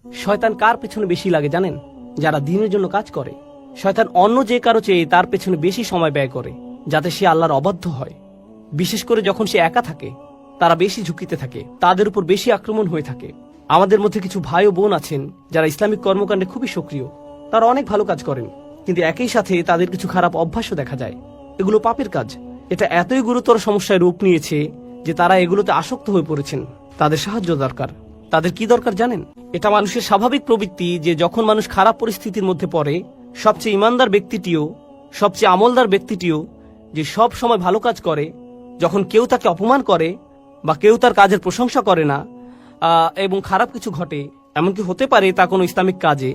শয়তান কার পেছনে বেশি লাগে জানেন? যারা দ্বীনের জন্য কাজ করে। শয়তান অন্য যে কারো চেয়ে তার পেছনে বেশি সময় ব্যয় করে, যাতে সে আল্লাহর অবাধ্য হয়। বিশেষ করে যখন সে একা থাকে, তারা বেশি ঝুঁকিতে থাকে, তাদের উপর বেশি আক্রমণ হয়ে থাকে। আমাদের মধ্যে কিছু ভাই ও বোন আছেন যারা ইসলামিক কর্মকাণ্ডে খুবই সক্রিয়। তারা অনেক ভালো কাজ করেন, কিন্তু একই সাথে তাদের কিছু খারাপ অভ্যাসও দেখা যায়। এগুলো পাপের কাজ। এটা এতই গুরুতর সমস্যায় রূপ নিয়েছে যে তারা এগুলোতে আসক্ত হয়ে পড়েছেন। তাদের সাহায্য দরকার। তাদের কি দরকার জানেন? এটা মানুষের স্বাভাবিক প্রবৃত্তি যে যখন মানুষ খারাপ পরিস্থিতির মধ্যে পড়ে, সবচেয়ে ইমানদার ব্যক্তিটিও, সবচেয়ে আমলদার ব্যক্তিটিও যে সব সময় ভালো কাজ করে, যখন কেউ তাকে অপমান করে বা কেউ তার কাজের প্রশংসা করে না এবং খারাপ কিছু ঘটে, এমনকি হতে পারে তা কোনো ইসলামিক কাজে,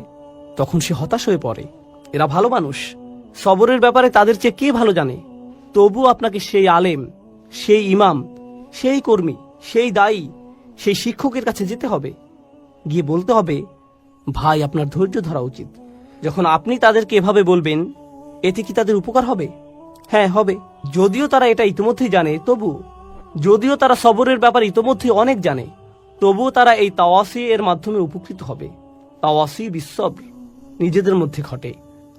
তখন সে হতাশ হয়ে পড়ে। এরা ভালো মানুষ। সবরের ব্যাপারে তাদের চেয়ে কে ভালো জানে? তবু আপনাকে সেই আলেম, সেই ইমাম, সেই কর্মী, সেই দায়ী, সেই শিক্ষকের কাছে যেতে হবে, গিয়ে বলতে হবে, ভাই আপনার ধৈর্য ধরা উচিত। যখন আপনি তাদেরকে এভাবে বলবেন, এতে কি তাদের উপকার হবে? হ্যাঁ, হবে। যদিও তারা এটা ইতিমধ্যেই জানে, যদিও তারা সবরের ব্যাপারে ইতিমধ্যেই অনেক জানে, তবুও তারা এই তাওয়াসি এর মাধ্যমে উপকৃত হবে। তাওয়াসি বিসবর নিজেদের মধ্যে ঘটে,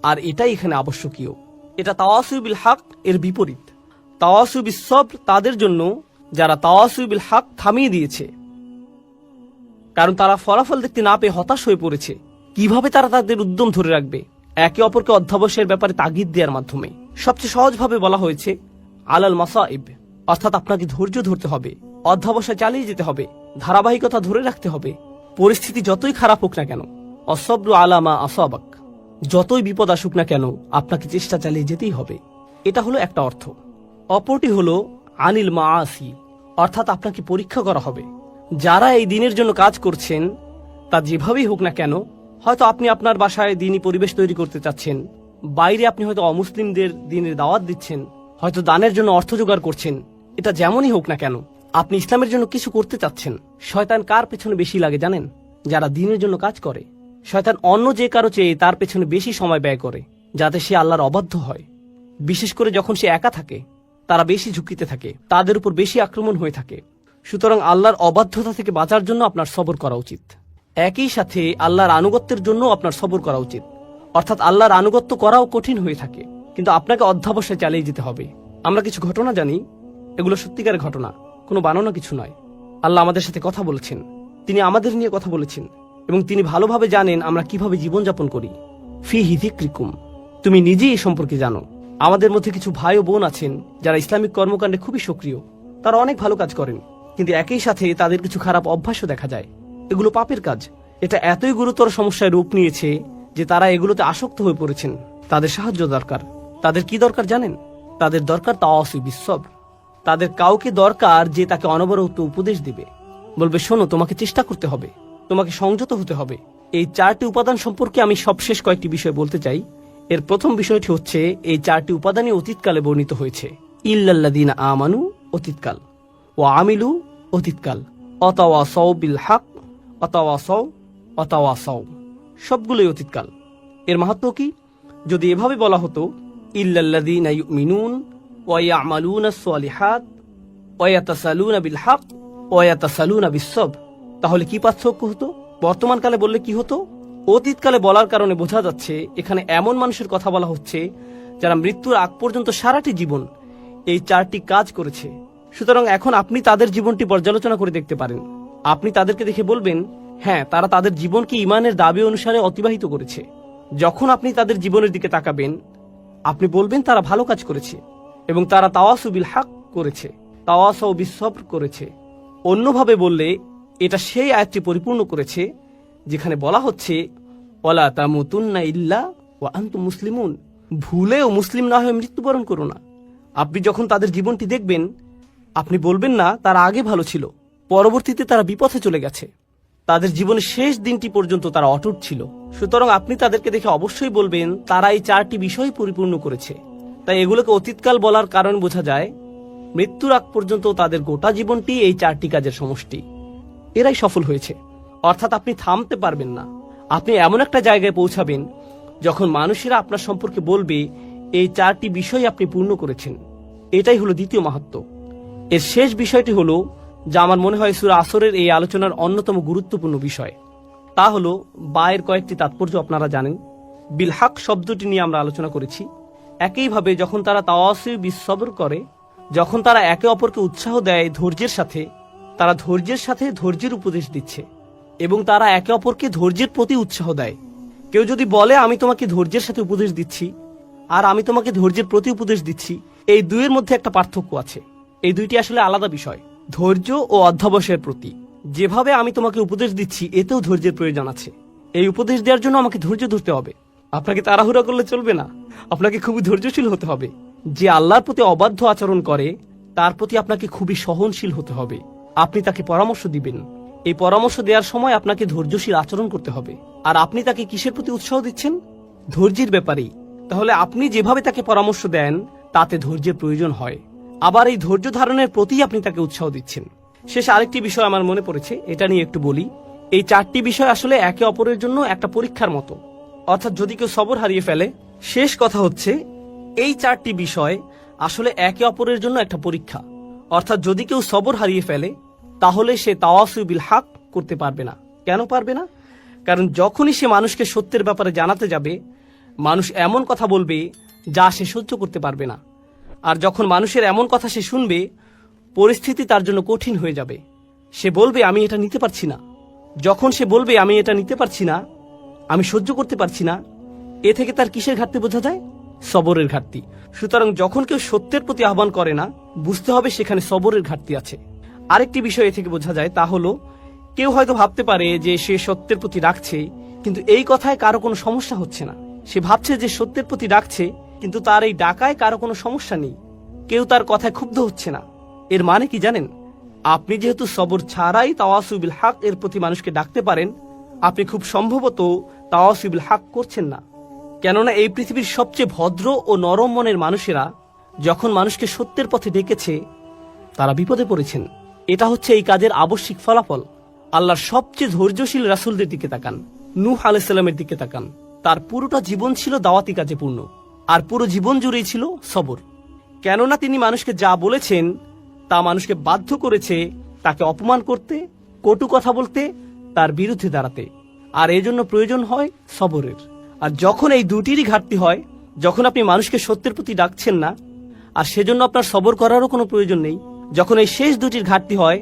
আর এটাই এখানে আবশ্যকীয়। এটা তাওয়াসি বিল হক এর বিপরীত। তাওয়াসি বিসবর তাদের জন্য যারা তাওয়াসি বিল হক থামিয়ে দিয়েছে, কারণ তারা ফলাফল দেখতে না পেয়ে হতাশ হয়ে পড়েছে। কিভাবে তারা তাদের উদ্যম ধরে রাখবে? একে অপরকে অধ্যবসায়ের ব্যাপারে তাগিদ দেওয়ার মাধ্যমে। সবচেয়ে সহজভাবে বলা হয়েছে আলাল মাসাইব, অর্থাৎ আপনাকে ধৈর্য ধরতে হবে, অধ্যবসায় চালিয়ে যেতে হবে, ধারাবাহিকতা ধরে রাখতে হবে। পরিস্থিতি যতই খারাপ হোক না কেন, অসব্রু আলামা আসাবাক, যতই বিপদ আসুক না কেন, আপনাকে চেষ্টা চালিয়ে যেতেই হবে। এটা হলো একটা অর্থ। অপরটি হলো আনিল মাআসি, অর্থাৎ আপনাকে পরীক্ষা করা হবে। যারা এই দিনের জন্য কাজ করছেন, তা যেভাবেই হোক না কেন, হয়তো আপনি আপনার বাসায় দিনী পরিবেশ তৈরি করতে চাচ্ছেন, বাইরে আপনি হয়তো অমুসলিমদের দিনের দাওয়াত দিচ্ছেন, হয়তো দানের জন্য অর্থ জোগাড় করছেন। এটা যেমনই হোক না কেন, আপনি ইসলামের জন্য কিছু করতে চাচ্ছেন। শয়তান কার পেছনে বেশি লাগে জানেন? যারা দিনের জন্য কাজ করে। শয়তান অন্য যে কারো চেয়ে তার পেছনে বেশি সময় ব্যয় করে, যাতে সে আল্লাহর অবাধ্য হয়। বিশেষ করে যখন সে একা থাকে, তারা বেশি ঝুঁকিতে থাকে, তাদের উপর বেশি আক্রমণ হয়ে থাকে। সুতরাং আল্লাহর অবাধ্যতা থেকে বাঁচার জন্য আপনার সবর করা উচিত। একই সাথে আল্লাহর আনুগত্যের জন্য আপনার সবর করা উচিত। অর্থাৎ আল্লাহর আনুগত্য করাও কঠিন হয়ে থাকে, কিন্তু আপনাকে অধ্যবসায় চালিয়ে যেতে হবে। আমরা কিছু ঘটনা জানি, এগুলো সত্যিকারের ঘটনা, কোনো বানানো কিছু নয়। আল্লাহ আমাদের সাথে কথা বলেছেন, তিনি আমাদের নিয়ে কথা বলেছেন, এবং তিনি ভালোভাবে জানেন আমরা কিভাবে জীবনযাপন করি। ফি হিযিক্রিকুম, তুমি নিজেই এই সম্পর্কে জানো। আমাদের মধ্যে কিছু ভাই ও বোন আছেন যারা ইসলামিক কর্মকাণ্ডে খুবই সক্রিয়। তারা অনেক ভালো কাজ করেন, কিন্তু একই সাথে তাদের কিছু খারাপ অভ্যাসও দেখা যায়। এগুলো পাপের কাজ। এটা এতই গুরুতর সমস্যায় রূপ নিয়েছে যে তারা এগুলোতে আসক্ত হয়ে পড়েছেন। তাদের সাহায্য দরকার। তাদের কি দরকার জানেন? তাদের দরকার তাওয়াসি বিসবর। তাদের কাউকে দরকার যে তাকে অনবরত উপদেশ দিবে, বলবে, শোনো, তোমাকে চেষ্টা করতে হবে, তোমাকে সংযত হতে হবে। এই 4টি উপাদান সম্পর্কে আমি সবশেষ কয়েকটি বিষয় বলতে চাই। এর প্রথম বিষয়টি হচ্ছে, এই 4টি উপাদানই অতীতকালে বর্ণিত হয়েছে। ইল্লাল্লাযীনা আমানু অতীতকাল, ওয়া আমিলু অতীতকাল, অতাওয়াসাউ বিল হক, অতাওয়াসাউ সবগুলোই অতীতকাল। এর মাহাত্ম্য কি? যদি এভাবে বলা হতো, ইল্লাল্লাযীনা ইউমিনুন ওয়া ইয়ামালুনাস সালিহাত ওয়া ইয়াতাসালুনা বিল হক ওয়া ইয়াতাসালুনা বিস-সবর, তাহলে কি পার্থক্য হতো? বর্তমানকালে বললে কি হতো? অতীতকালে বলার কারণে বোঝা যাচ্ছে এখানে এমন মানুষের কথা বলা হচ্ছে যারা মৃত্যুর আগ পর্যন্ত সারাটি জীবন এই 4টি কাজ করেছে। সুতরাং এখন আপনি তাদের জীবনটি পর্যালোচনা করে দেখতে পারেন। আপনি তাদেরকে দেখে বলবেন, হ্যাঁ, তারা তাদের জীবনকে ঈমানের দাবি অনুসারে অতিবাহিত করেছে। যখন আপনি তাদের জীবনের দিকে তাকাবেন, আপনি বলবেন তারা ভালো কাজ করেছে এবং তারা তাওয়াসু বিল হক করেছে, তাওয়াসাউ বিস-সবর করেছে। অন্যভাবে বললে এটা সেই আয়াতটি পরিপূর্ণ করেছে যেখানে বলা হচ্ছে, ওয়ালা তামুতুন্না ইল্লা ওয়া আনতুম মুসলিমুন, ভুলেও মুসলিম না হয়ে মৃত্যুবরণ করো না। আপনি যখন তাদের জীবনটি দেখবেন, আপনি বলবেন না তারা আগে ভালো ছিল, পরবর্তীতে তারা বিপথে চলে গেছে। তাদের জীবনের শেষ দিনটি পর্যন্ত তারা অটুট ছিল। সুতরাং আপনি তাদেরকে দেখে অবশ্যই বলবেন তারা এই 4টি বিষয় পরিপূর্ণ করেছে। তাই এগুলোকে অতীতকাল বলার কারণ বোঝা যায়, মৃত্যুর আগ পর্যন্ত তাদের গোটা জীবনটি এই 4টি কাজের সমষ্টি। এরাই সফল হয়েছে। অর্থাৎ আপনি থামতে পারবেন না। আপনি এমন একটা জায়গায় পৌঁছাবেন যখন মানুষেরা আপনার সম্পর্কে বলবে এই 4টি বিষয় আপনি পূর্ণ করেছেন। এটাই হলো দ্বিতীয় মাহাত্ম্য। এর শেষ বিষয়টি হলো, যা আমার মনে হয় সূরা আসরের এই আলোচনার অন্যতম গুরুত্বপূর্ণ বিষয়। তা হলো বায়ের কয়েকটি তাৎপর্য আপনারা জানেন। বিলহাক শব্দটি নিয়ে আমরা আলোচনা করেছি। একইভাবে যখন তারা তাওয়াসি বিসবর করে, যখন তারা একে অপরকে উৎসাহ দেয় ধৈর্যের সাথে, তারা ধৈর্যের সাথে ধৈর্যের উপদেশ দিচ্ছে এবং তারা একে অপরকে ধৈর্যের প্রতি উৎসাহ দেয়। কেউ যদি বলে আমি তোমাকে ধৈর্যের সাথে উপদেশ দিচ্ছি আর আমি তোমাকে ধৈর্যের প্রতি উপদেশ দিচ্ছি, এই দুইয়ের মধ্যে একটা পার্থক্য আছে। এই দুইটি আসলে আলাদা বিষয়। ধৈর্য ও অধ্যবসায়ের প্রতি যেভাবে আমি তোমাকে উপদেশ দিচ্ছি, এতেও ধৈর্যের প্রয়োজন আছে। এই উপদেশ দেওয়ার জন্য আমাকে ধৈর্য ধরতে হবে। আপনাকে তাড়াহুড়া করলে চলবে না, আপনাকে খুবই ধৈর্যশীল হতে হবে। যে আল্লাহর প্রতি অবাধ্য আচরণ করে তার প্রতি আপনাকে খুবই সহনশীল হতে হবে। আপনি তাকে পরামর্শ দিবেন, এই পরামর্শ দেওয়ার সময় আপনাকে ধৈর্যশীল আচরণ করতে হবে। আর আপনি তাকে কিসের প্রতি উৎসাহ দিচ্ছেন? ধৈর্যের ব্যাপারেই। তাহলে আপনি যেভাবে তাকে পরামর্শ দেন তাতে ধৈর্যের প্রয়োজন হয়। আবার এই ধৈর্য ধারণের প্রতি আপনি তাকে উৎসাহ দিচ্ছেন। শেষ আরেকটি বিষয় আমার মনে পড়েছে, এটা নিয়ে একটু বলি। এই চারটি বিষয় আসলে একে অপরের জন্য একটা পরীক্ষার মতো। অর্থাৎ যদি কেউ সবর হারিয়ে ফেলে, শেষ কথা হচ্ছে এই চারটি বিষয় আসলে একে অপরের জন্য একটা পরীক্ষা। অর্থাৎ যদি কেউ সবর হারিয়ে ফেলে তাহলে সে তাওয়াসু বিল হক করতে পারবে না। কেন পারবে না? কারণ যখনই সে মানুষকে সত্যের ব্যাপারে জানাতে যাবে, মানুষ এমন কথা বলবে যা সে সহ্য করতে পারবে না। আর যখন মানুষের এমন কথা সে শুনবে, পরিস্থিতি তার জন্য কঠিন হয়ে যাবে। সে বলবে আমি এটা নিতে পারছি না। যখন সে বলবে আমি এটা নিতে পারছি না, আমি সহ্য করতে পারছি না, এ থেকে তার কিসের ঘাটতি বোঝা যায়? সবরের ঘাটতি। সুতরাং যখন কেউ সত্যের প্রতি আহ্বান করে না, বুঝতে হবে সেখানে সবরের ঘাটতি আছে। আরেকটি বিষয় এ থেকে বোঝা যায়, তা হলো কেউ হয়তো ভাবতে পারে যে সে সত্যের প্রতি ডাকছে, কিন্তু এই কথায় কারো কোনো সমস্যা হচ্ছে না। সে ভাবছে যে সত্যের প্রতি ডাকছে, কিন্তু তার এই ডাকায় কারো কোনো সমস্যা নেই, কেউ তার কথায় ক্ষুব্ধ হচ্ছে না। এর মানে কি জানেন? আপনি যেহেতু সবর ছাড়াই তাওয়াসু বিল হক এর প্রতি মানুষকে ডাকতে পারেন, আপনি খুব সম্ভবত তাওয়াসু বিল হক করছেন না। কেননা এই পৃথিবীর সবচেয়ে ভদ্র ও নরম মনের মানুষেরা যখন মানুষকে সত্যের পথে ডেকেছে, তারা বিপদে পড়েছেন। এটা হচ্ছে এই কাজের আবশ্যিক ফলাফল। আল্লাহর সবচেয়ে ধৈর্যশীল রাসূলদের দিকে তাকান, নূহ আলাইহিস সালামের দিকে তাকান। তার পুরোটা জীবন ছিল দাওয়াতি কাজে পূর্ণ, আর পুরো জীবন জুড়েই ছিল সবর। কেননা তিনি মানুষকে যা বলেছেন তা মানুষকে বাধ্য করেছে তাকে অপমান করতে, কটু কথা বলতে, তার বিরুদ্ধে দাঁড়াতে। আর এজন্য প্রয়োজন হয় সবরের। আর যখন এই দুটিরই ঘাটতি হয়, যখন আপনি মানুষকে সত্যের প্রতি ডাকছেন না, আর সেজন্য আপনার সবর করারও কোনো প্রয়োজন নেই, যখন এই শেষ দুটির ঘাটতি হয়,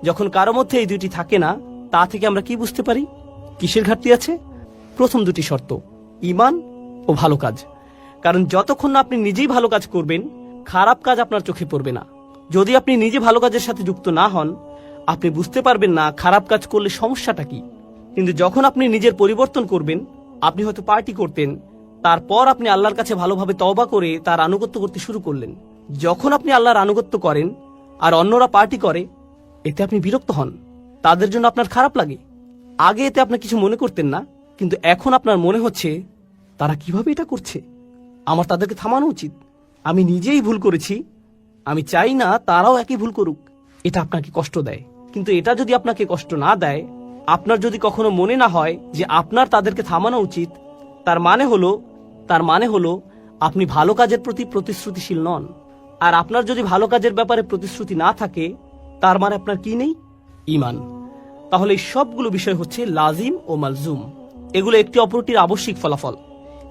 যখন কারো মধ্যে এই দুটি থাকে না, তা থেকে আমরা কি বুঝতে পারি কিসের ঘাটতি আছে? প্রথম দুটি শর্ত, ঈমান ও ভালো কাজ। কারণ যতক্ষণ না আপনি নিজেই ভালো কাজ করবেন, খারাপ কাজ আপনার চোখে পড়বে না। যদি আপনি নিজে ভালো কাজের সাথে যুক্ত না হন, আপনি বুঝতে পারবেন না খারাপ কাজ করলে সমস্যাটা কি। কিন্তু যখন আপনি নিজের পরিবর্তন করবেন, আপনি হয়তো পার্টি করতেন, তারপর আপনি আল্লাহর কাছে ভালোভাবে তওবা করে তার আনুগত্য করতে শুরু করলেন। যখন আপনি আল্লাহর আনুগত্য করেন আর অন্যরা পার্টি করে, এতে আপনি বিরক্ত হন, তাদের জন্য আপনার খারাপ লাগে। আগে এতে আপনি কিছু মনে করতেন না, কিন্তু এখন আপনার মনে হচ্ছে তারা কিভাবে এটা করছে, আমার তাদেরকে থামানো উচিত। আমি নিজেই ভুল করেছি, আমি চাই না তারাও একই ভুল করুক। এটা আপনাকে কষ্ট দেয়। কিন্তু এটা যদি আপনাকে কষ্ট না দেয়, আপনার যদি কখনো মনে না হয় যে আপনার তাদেরকে থামানো উচিত, তার মানে হলো আপনি ভালো কাজের প্রতি প্রতিশ্রুতিশীল নন। আর আপনার যদি ভালো কাজের ব্যাপারে প্রতিশ্রুতি না থাকে, তার মানে আপনার কি নেই? ঈমান। তাহলে এই সবগুলো বিষয় হচ্ছে লাজিম ও মালজুম। এগুলো একটি অপরটির আবশ্যিক ফলাফল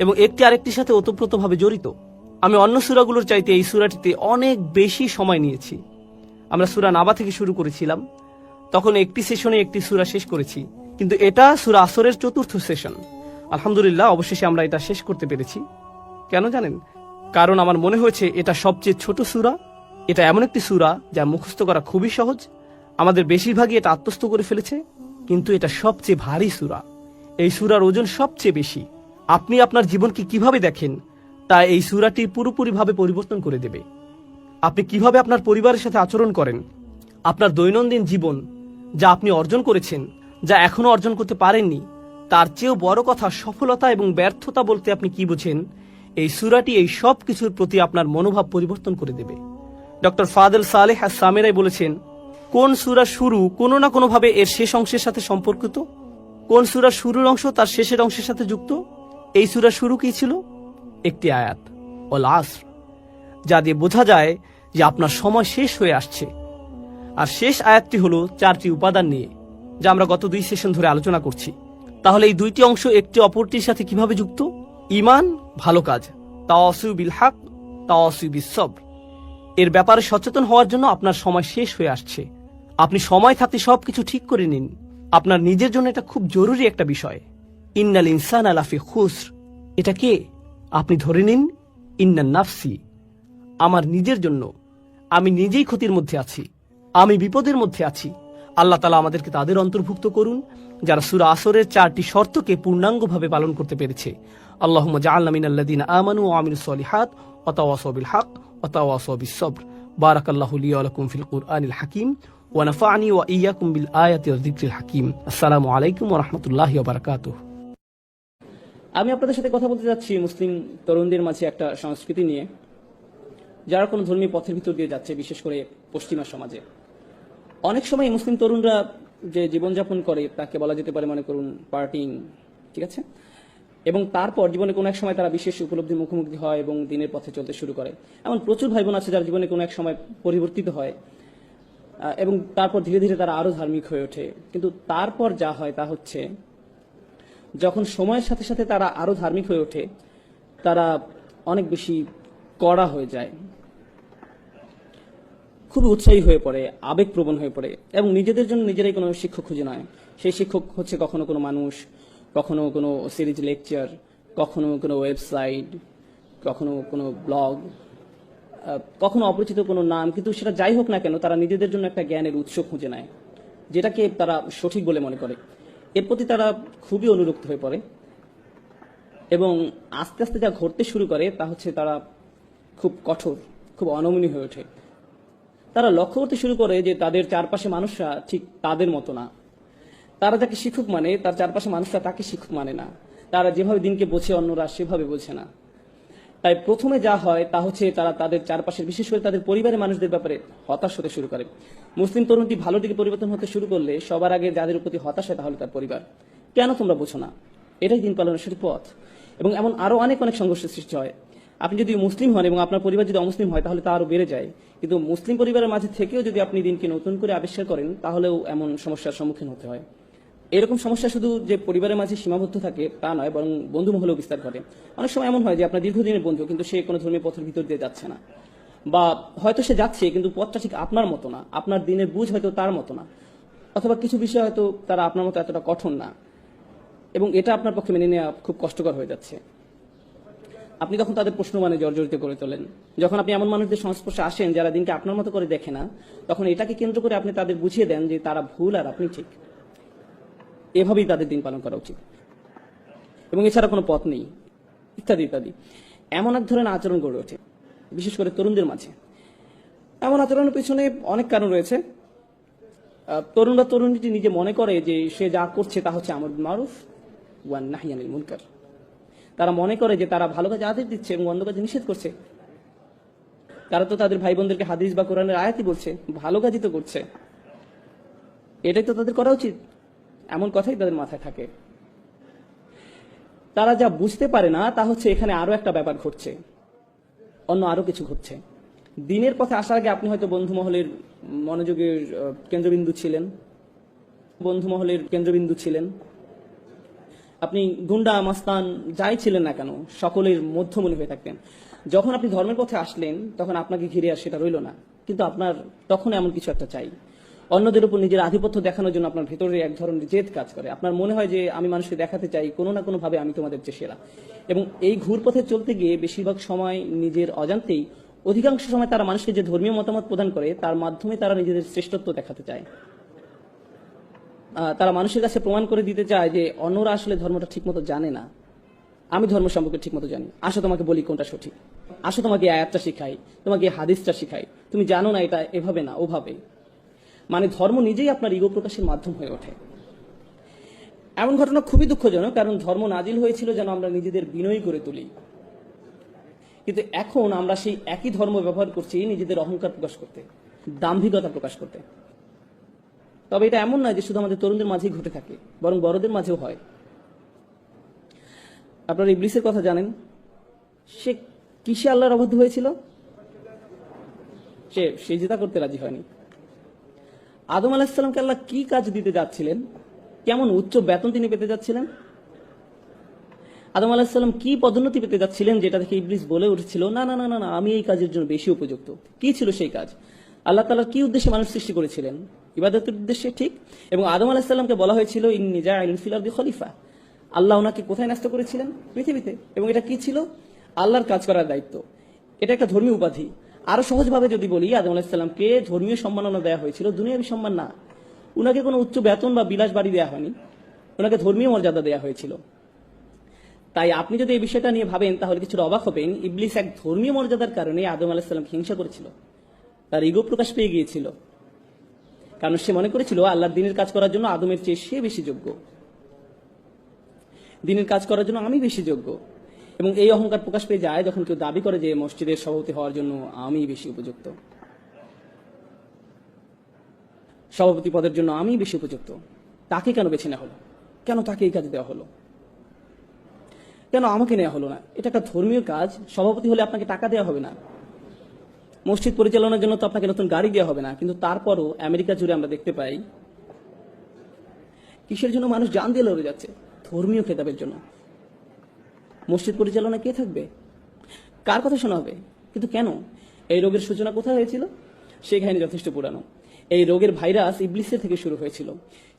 এবং একটি আরেকটির সাথে ওতপ্রোতভাবে জড়িত। আমি অন্য সূরাগুলোর চাইতে এই সূরাটিতে অনেক বেশি সময় নিয়েছি। আমরা সূরা নাবা থেকে শুরু করেছিলাম, তখন একটি সেশনে একটি সূরা শেষ করেছি, কিন্তু এটা সূরা আসরের চতুর্থ সেশন। আলহামদুলিল্লাহ, অবশেষে আমরা এটা শেষ করতে পেরেছি। কেন জানেন? কারণ আমার মনে হয়েছে এটা সবচেয়ে ছোট সূরা। এটা এমন একটি সূরা যা মুখস্থ করা খুবই সহজ। আমাদের বেশিরভাগই এটা আত্মস্থ করে ফেলেছে, কিন্তু এটা সবচেয়ে ভারী সূরা। এই সূরার ওজন সবচেয়ে বেশি। আপনি আপনার জীবনকে কিভাবে দেখেন তা এই সূরাটি পুরোপুরিভাবে পরিবর্তন করে দেবে। আপনি কিভাবে আপনার পরিবারের সাথে আচরণ করেন, আপনার দৈনন্দিন জীবন, যা আপনি অর্জন করেছেন, যা এখনো অর্জন করতে পারেননি, তার চেয়েও বড় কথা সফলতা এবং ব্যর্থতা বলতে আপনি কি বোঝেন, এই সূরাটি এই সব কিছুর প্রতি আপনার মনোভাব পরিবর্তন করে দেবে। ডক্টর ফাদেল সালেহ আস-সামেরাই বলেছেন, কোন সূরা শুরু কোনো না কোনোভাবে এর শেষ অংশের সাথে সম্পর্কিত, কোন সূরা শুরুর অংশ তার শেষের অংশের সাথে যুক্ত। এই সূরা শুরু কি ছিল? একটি আয়াত, ওয়াল আসর, যা দিয়ে বোঝা যায় যে আপনার সময় শেষ হয়ে আসছে। আর শেষ আয়াতটি হলো 4টি উপাদান নিয়ে, যা আমরা গত 2 সেশন ধরে আলোচনা করছি। তাহলে এই দুইটি অংশ একটি অপরটির সাথে কিভাবে যুক্ত? ঈমান, ভালো কাজ, তাওয়াসু বিল হক, তাওয়াসু বিস সবর, এর ব্যাপারে সচেতন হওয়ার জন্য আপনার সময় শেষ হয়ে আসছে। আপনি সময় থাকতে সবকিছু ঠিক করে নিন। আপনার নিজের জন্য এটা খুব জরুরি একটা বিষয়। ইন্নাল ইনসানা লাফি খুসর, এটা কে? আপনি ধরে নিন, ইন্নান নাফসি, আমার নিজের জন্য। আমি নিজেই ক্ষতির মধ্যে আছি, আমি বিপদের মধ্যে আছি। আল্লাহ তাআলা আমাদেরকে তাদের অন্তর্ভুক্ত করুন যারা সূরা আসরের 4টি শর্তকে পূর্ণাঙ্গভাবে পালন করতে পেরেছে। আল্লাহুম্মা জাআলনা মিনাল্লাযিনা আমানু ওয়া আমিলুস সলিহাত ওয়া তাওয়াসাউ বিল হক ওয়া তাওয়াসাউ বিস সবর। বারাকাল্লাহু লি ওয়া লাকুম ফিল কুরআনিল হাকিম ওয়া নাফা'নি ওয়া ইয়্যাকুম বিল আয়াতি ওয়াজ যিকরিল হাকিম। আসসালামু আলাইকুম ওয়া রাহমাতুল্লাহি ওয়া বারাকাতুহু। আমি আপনাদের সাথে কথা বলতে যাচ্ছি মুসলিম তরুণদের মাঝে একটা সংস্কৃতি নিয়ে, যারা কোনো ধর্মীয় পথের ভিতর দিয়ে যাচ্ছে, বিশেষ করে পশ্চিমা সমাজে। অনেক সময় মুসলিম তরুণরা যে জীবনযাপন করে তাকে বলা যেতে পারে, মনে করুন, পার্টিং, ঠিক আছে? এবং তারপর জীবনে কোনো এক সময় তারা বিশেষ উপলব্ধির মুখোমুখি হয় এবং দিনের পথে চলতে শুরু করে। এমন প্রচুর ভাই বোন আছে যার জীবনে কোনো এক সময় পরিবর্তিত হয় এবং তারপর ধীরে ধীরে তারা আরো ধার্মিক হয়ে ওঠে। কিন্তু তারপর যা হয় তা হচ্ছে, যখন সময়ের সাথে সাথে তারা আরো ধার্মিক হয়ে ওঠে, তারা অনেক বেশি কড়া হয়ে যায়, খুবই উৎসাহী হয়ে পড়ে, আবেগপ্রবণ হয়ে পড়ে এবং নিজেদের জন্য নিজেরাই কোনো শিক্ষক খুঁজে নেয়। সেই শিক্ষক হচ্ছে কখনো কোনো মানুষ, কখনো কোনো সিরিজ লেকচার, কখনো কোনো ওয়েবসাইট, কখনো কোনো ব্লগ, কখনো অপরিচিত কোনো নাম। কিন্তু সেটা যাই হোক না কেন, তারা নিজেদের জন্য একটা জ্ঞানের উৎস খুঁজে নেয়, যেটাকে তারা সঠিক বলে মনে করে। এর প্রতি তারা খুবই অনুরক্ত হয়ে পড়ে এবং আস্তে আস্তে যা ঘটতে শুরু করে তা হচ্ছে তারা খুব কঠোর, খুব অনমনীয় হয়ে ওঠে। তারা লক্ষ্য করতে শুরু করে যে তাদের চারপাশে মানুষরা ঠিক তাদের মতো না। তারা যাকে শিক্ষক মানে, তার চারপাশে মানুষরা তাকে শিক্ষক মানে না। তারা যেভাবে দিনকে বোঝে অন্যরা সেভাবে বোঝে না। তাই প্রথমে যা হয় তা হচ্ছে তারা তাদের চারপাশের, বিশেষ করে তাদের পরিবারের মানুষদের ব্যাপারে হতাশ হতে শুরু করে। মুসলিম তরুণটি ভালো দিকে পরিবর্তন হতে শুরু করলে সবার আগে যাদের প্রতি হতাশ হয় তাহলে তার পরিবার। কেন তোমরা বোঝো না? এটাই দিন পালনের সঠিক পথ। এবং এমন আরো অনেক অনেক সংঘর্ষের সৃষ্টি হয়। আপনি যদি মুসলিম হন এবং আপনার পরিবার যদি অমুসলিম হয় তাহলে তা আরো বেড়ে যায়। কিন্তু মুসলিম পরিবারের মাঝে থেকেও যদি আপনি দিনকে নতুন করে আবিষ্কার করেন তাহলেও এমন সমস্যার সম্মুখীন হতে হয়। এরকম সমস্যা শুধু যে পরিবারের মাঝে সীমাবদ্ধ থাকে তা নয়, বরং বন্ধু মহলেও বিস্তার ঘটে। অনেক সময় এমন হয় যে আপনার দীর্ঘদিনের বন্ধু, কিন্তু সে কোনো ধর্মীয় পথের ভিতর দিয়ে যাচ্ছে না, বা হয়তো সে যাচ্ছে কিন্তু পথটা ঠিক আপনার মতো না, আপনার দিনের বুঝ হয়তো তার মতো না, অথবা কিছু বিষয় হয়তো তারা আপনার মতো এতটা কঠোর না, এবং এটা আপনার পক্ষে মেনে নেওয়া খুব কষ্টকর হয়ে যাচ্ছে। আপনি তখন তাদের প্রশ্ন মানে জর্জরিত করে তোলেন। যখন আপনি এমন মানুষদের সংস্পর্শে আসেন যারা দিনকে আপনার মতো করে দেখে না, তখন এটাকে কেন্দ্র করে আপনি তাদের বুঝিয়ে দেন যে তারা ভুল আর আপনি ঠিক। এভাবেই তাদের দিন পালন করা উচিত এবং এছাড়া কোনো পথ নেই, ইত্যাদি ইত্যাদি। এমন এক ধরনের আচরণ গড়ে ওঠে বিশেষ করে তরুণদের মাঝে। এমন আচরণের পিছনে অনেক কারণ রয়েছে। তরুণ বা তরুণীটি নিজে মনে করে যে সে যা করছে তা হচ্ছে আমর বিল মারুফ ওয়া নাহই আনিল মুনকার। তারা মনে করে যে তারা ভালো কাজে আদেশ দিচ্ছে এবং মন্দ কাজে নিষেধ করছে। তারা তো তাদের ভাই বোনদেরকে হাদিস বা কোরআনের আয়াতই বলছে, ভালো কাজই তো করছে, এটাই তো তাদের করা উচিত, এমন কথাই তাদের মাথায় থাকে। তারা যা বুঝতে পারে না তা হচ্ছে এখানে আরো একটা ব্যাপার ঘটছে, অন্য আরো কিছু ঘটছে। দিনের পথে আসার আগে আপনি হয়তো বন্ধু মহলের মনোযোগের কেন্দ্রবিন্দু ছিলেন, আপনি গুন্ডা মাস্তান যাই ছিলেন না কেন সকলের মধ্যমণি হয়ে থাকতেন। যখন আপনি ধর্মের পথে আসলেন তখন আপনাকে ঘিরে আর সেটা রইল না, কিন্তু আপনার তখন এমন কিছু একটা চাই। অন্যদের উপর নিজের আধিপত্য দেখানোর জন্য আপনার ভেতরে এক ধরনের জেদ কাজ করে। আপনার মনে হয় যে আমি মানুষকে দেখাতে চাই কোনো না কোনো ভাবে আমি তোমাদের চেয়ে সেরা। এবং এই ঘুরপথে চলতে গিয়ে বেশিরভাগ সময় নিজের অজান্তেই, অধিকাংশ সময় তারা মানুষকে যে ধর্মীয় মতামত প্রদান করে তার মাধ্যমে তারা নিজেদের শ্রেষ্ঠত্ব দেখাতে চায়। তারা মানুষের কাছে প্রমাণ করে দিতে চায় যে অন্যরা আসলে ধর্মটা ঠিকমতো জানে না, আমি ধর্ম সম্পর্কে ঠিকমতো জানি। আসো তোমাকে বলি কোনটা সঠিক, আসো তোমাকে আয়াতটা শিখাই, তোমাকে হাদিসটা শিখাই, তুমি জানো না এটা এভাবে না ওভাবে। মানে ধর্ম নিজেই আপনার ইগো প্রকাশের মাধ্যম হয়ে ওঠে। এমন ঘটনা খুবই দুঃখজনক, কারণ ধর্ম নাজিল হয়েছিল যেন আমরা নিজেদের বিনয়ী করে তুলি, কিন্তু এখন আমরা সেই একই ধর্ম ব্যবহার করছি নিজেদের অহংকার প্রকাশ করতে, দাম্ভিকতা প্রকাশ করতে। তবে এটা এমন নয় যে শুধু আমাদের তরুণদের মাঝেই ঘটে থাকে, বরং বড়দের মাঝেও হয়। আপনারা ইবলিসের কথা জানেন, সে কিসে আল্লাহর অবাধ্য হয়েছিল? সে সিজদা করতে রাজি হয়নি। আদম আলাইহিস সালামকে আল্লাহ কি কাজ দিতে যাচ্ছিলেন কেমন উচ্চ বেতন তিনি পেতে যাচ্ছিলেন? আদম আলাহিসাল্লাম কি পদোন্নতি পেতে যাচ্ছিলেন, যেটা দেখে ইবলিস বলে উঠেছিল, না না না না না, আমি এই কাজের জন্য বেশি উপযুক্ত। কি ছিল সেই কাজ? আল্লাহ তাআলা কি উদ্দেশ্যে মানুষ সৃষ্টি করেছিলেন? ইবাদতের উদ্দেশ্যে, ঠিক। এবং আদম আলাহিসাল্লামকে বলা হয়েছিল ইন্নী জাইলুন ফিল আরদি খলিফা। আল্লাহ ওনাকে কোথায় ন্যস্ত করেছিলেন? পৃথিবীতে। এবং এটা কি ছিল? আল্লাহর কাজ করার দায়িত্ব। এটা একটা ধর্মীয় উপাধি। আরো সহজভাবে যদি বলি, আদম আলাহিসাল্লামকে ধর্মীয় সম্মাননা দেওয়া হয়েছিল, দুনিয়াবী সম্মান না। উনাকে কোনো উচ্চ বেতন বা বিলাস বাড়ি দেওয়া হয়নি, ওনাকে ধর্মীয় মর্যাদা দেওয়া হয়েছিল। তাই আপনি যদি এই বিষয়টা নিয়ে ভাবেন তাহলে কিছুটা অবাক হবেন। ইবলিস এক ধর্মীয় মর্যাদার কারণে আদম আলাহিসাল্লামকে হিংসা করেছিল, তার ইগো প্রকাশ পেয়ে গিয়েছিল। কারণ সে মনে করেছিল আল্লাহর দিনের কাজ করার জন্য আদমের চেয়ে সে বেশি যোগ্য, দিনের কাজ করার জন্য আমি বেশি যোগ্য। এবং এই অহংকার প্রকাশ পেয়ে যায় যখন কেউ দাবি করে যে মসজিদের সভাপতি হওয়ার জন্য আমি বেশি উপযুক্ত, সভাপতি পদের জন্য আমি বেশি উপযুক্ত। তাকে কেন বেছে নেওয়া হলো? কেন তাকে এই কাজ দেওয়া হলো? কেন আমাকে নেওয়া হলো না? এটা একটা ধর্মীয় কাজ। সভাপতি হলে আপনাকে টাকা দেওয়া হবে না, মসজিদ পরিচালনার জন্য তো আপনাকে নতুন গাড়ি দেওয়া হবে না। কিন্তু তারপরও আমেরিকা জুড়ে আমরা দেখতে পাই কিসের জন্য মানুষ জান দিয়ে লড়ে যাচ্ছে? ধর্মীয় খেতাবের জন্য। মসজিদ পরিচালনা কে থাকবে? কার কথা শোনা হবে? কিন্তু কেন? এই রোগের সূচনা কোথায় হয়েছিল? সেই কাহিনী যথেষ্ট পুরানো। এই রোগের ভাইরাস ইবলিসের থেকে শুরু হয়েছিল।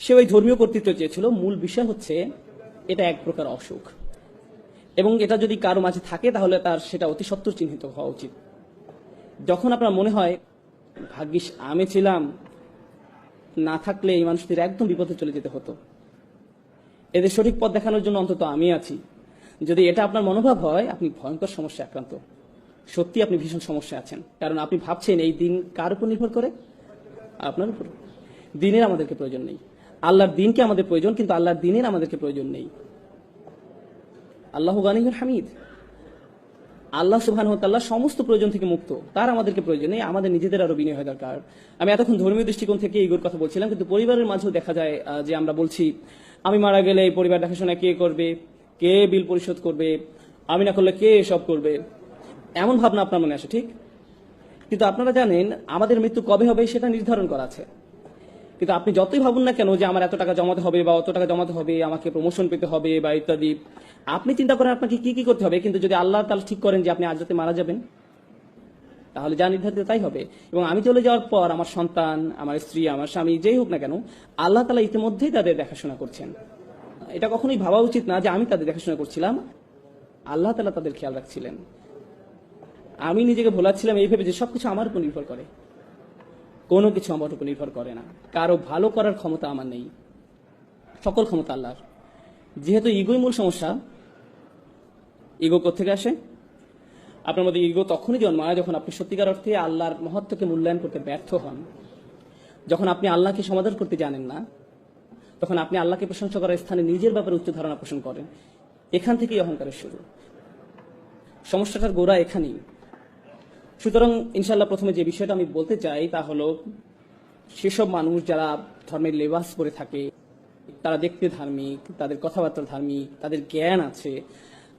সে ওই ধর্মীয় কর্তৃত্ব চেয়েছিল। মূল বিষয় হচ্ছে এটা এক প্রকার অসুখ, এবং এটা যদি কারো মাঝে থাকে তাহলে তার সেটা অতি সত্বর চিহ্নিত হওয়া উচিত। যখন আপনার মনে হয় ভাগ্যিস আমি ছিলাম, না থাকলে এই মানুষদের একদম বিপদে চলে যেতে হতো, এদের সঠিক পথ দেখানোর জন্য অন্তত আমি আছি, যদি এটা আপনার মনোভাব হয়, আপনি ভয়ঙ্কর সমস্যা আক্রান্ত। সত্যি আপনি ভীষণ সমস্যা আছেন। কারণ আপনি ভাবছেন এই দিন কার উপর নির্ভর করে? আপনার উপর। দিনের আমাদেরকে প্রয়োজন নেই। আল্লাহর দিনকে আমাদের প্রয়োজন, কিন্তু আল্লাহর দিনের আমাদেরকে প্রয়োজন নেই। আল্লাহু গানিয়ুন হামিদ। আল্লাহ সুবহানাহু ওয়া তাআলা সমস্ত প্রয়োজন থেকে মুক্ত, তার আমাদেরকে প্রয়োজন নেই। আমাদের নিজেদের আরো বিনয় হওয়া দরকার। আমি এতক্ষণ ধর্মীয় দৃষ্টিকোণ থেকে ইগোর কথা বলছিলাম, কিন্তু পরিবারের মাঝেও দেখা যায় যে আমরা বলছি আমি মারা গেলে এই পরিবার দেখাশোনা কে করবে, কে বিল পরিশোধ করবে, আমি না করলে কে এসব করবে, এমন ভাবনা আপনার মনে আসে, ঠিক। কিন্তু আপনারা জানেন আমাদের মৃত্যু কবে হবে সেটা নির্ধারণ করা আছে। কিন্তু আপনি যতই ভাবুন না কেন যে আমার এত টাকা জমাতে হবে বা অত টাকা জমাতে হবে, আমাকে প্রমোশন পেতে হবে বা ইত্যাদি, আপনি চিন্তা করেন আপনাকে কি কি করতে হবে। কিন্তু যদি আল্লাহ তাআলা ঠিক করেন যে আপনি আজ রাতে মারা যাবেন, তাহলে যা নির্ধারিত তাই হবে। এবং আমি চলে যাওয়ার পর আমার সন্তান, আমার স্ত্রী, আমার স্বামী, যেই হোক না কেন, আল্লাহ তাআলা ইতিমধ্যেই তাদের দেখাশোনা করছেন। এটা কখনোই ভাবা উচিত না যে আমি তাদের দেখাশোনা করছিলাম, আল্লাহ তাআলা তাদের খেয়াল রাখছিলেন। আমি নিজেকে ভোলাচ্ছিলাম এই ভেবে যে সবকিছু আমার উপর নির্ভর করে। কোনো কিছু আমার উপর নির্ভর করে না। কারো ভালো করার ক্ষমতা আমার নেই, সকল ক্ষমতা আল্লাহর। যেহেতু ইগোই মূল সমস্যা, ইগো কোত্থেকে আসে? আপনার মধ্যে ইগো তখনই জন্মায় যখন আপনি সত্যিকার অর্থে আল্লাহর মহত্বকে মূল্যায়ন করতে ব্যর্থ হন, যখন আপনি আল্লাহকে সমাদর করতে জানেন না, তখন আপনি আল্লাহকে প্রশংসা করার স্থানে নিজের ব্যাপারে উচ্চ ধারণা পোষণ করেন। এখান থেকেই অহংকারের শুরু। সমস্যাটার গোড়া এখানেই। সুতরাং ইনশাআল্লাহ প্রথমে যে বিষয়টা আমি বলতে চাই তা হলো, সেসব মানুষ যারা ধর্মের লেবাস পরে থাকে, তারা দেখতে ধার্মিক, তাদের কথাবার্তা ধার্মিক, তাদের জ্ঞান আছে,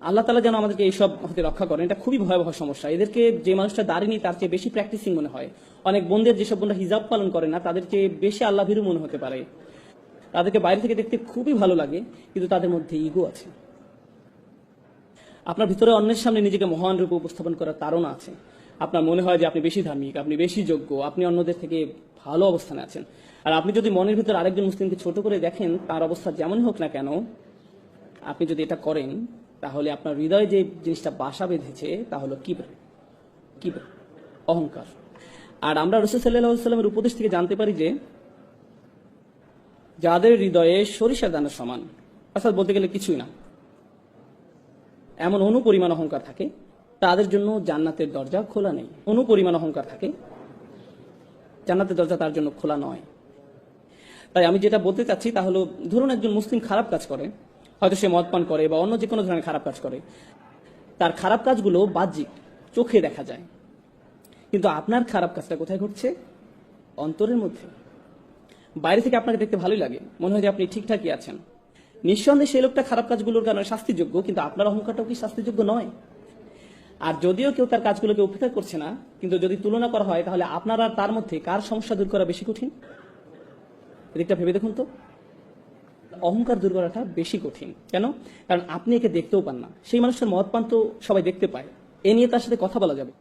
আল্লাহ তাআলা যেন আমাদেরকে এইসব হতে রক্ষা করেন। এটা খুবই ভয়াবহ সমস্যা। এদেরকে যে মানুষটা দাঁড়িয়ে তার চেয়ে বেশি প্র্যাকটিসিং মনে হয়। অনেক বোনদের, যেসব বোনরা হিজাব পালন করে না, তাদের চেয়ে বেশি আল্লাহ ভীরু মনে হতে পারে। তাদেরকে বাইরে থেকে দেখতে খুবই ভালো লাগে, কিন্তু তাদের মধ্যে ইগো আছে। আপনার ভিতরে অন্যের সামনে নিজেকে মহান রূপে উপস্থাপন করার তাড়না আছে। আপনার মনে হয় যে আপনি বেশি ধার্মিক, আপনি বেশি যোগ্য, আপনি অন্যদের থেকে ভালো অবস্থানে আছেন। আর আপনি যদি মনের ভিতরে আরেকজন মুসলিমকে ছোট করে দেখেন, তার অবস্থা যেমন হোক না কেন, আপনি যদি এটা করেন, তাহলে আপনার হৃদয়ে যে জিনিসটা বাসা বেঁধেছে তা হলো কিবর, অহংকার। আর আমরা রাসূল সাল্লাল্লাহু আলাইহি ওয়াসাল্লামের উপদেশ থেকে জানতে পারি যে যাদের হৃদয়ে সরিষার দানার সমান, অর্থাৎ বলতে গেলে কিছুই না, এমন অনুপরিমাণ অহংকার থাকে, তাদের জন্য জান্নাতের দরজা খোলা নেই। অনুপরিমাণ অহংকার থাকে, জান্নাতের দরজা তার জন্য খোলা নয়। তাই আমি যেটা বলতে চাচ্ছি তা হলো, ধরুন একজন মুসলিম খারাপ কাজ করে, হয়তো সে মদ পান করে বা অন্য যে কোনো ধরনের খারাপ কাজ করে। তার খারাপ কাজগুলো বাহ্যিক, চোখে দেখা যায়, কিন্তু আপনার খারাপ কাজটা কোথায় ঘটছে? অন্তরের মধ্যে। বাইরে থেকে আপনাকে দেখতে ভালোই লাগে, মনে হয় যে আপনি ঠিকঠাকই আছেন। নিঃসন্দেহে সেই লোকটা খারাপ কাজগুলোর কারণে শাস্তিযোগ্য, কিন্তু আপনার অহংকারটাও কি শাস্তিযোগ্য নয়? আর যদিও কেউ তার কাজগুলোকে উপেক্ষা করছে না, কিন্তু যদি তুলনা করা হয় তাহলে আপনার আর তার মধ্যে কার সমস্যা দূর করা বেশি কঠিন? এদিকটা ভেবে দেখুন তো। অহংকার দূর করাটা বেশি কঠিন। কেন? কারণ আপনি একে দেখতেও পান না, সেই মানুষের মদ পান তো সবাই দেখতে পায়, এ নিয়ে তার সাথে কথা বলা যাবে,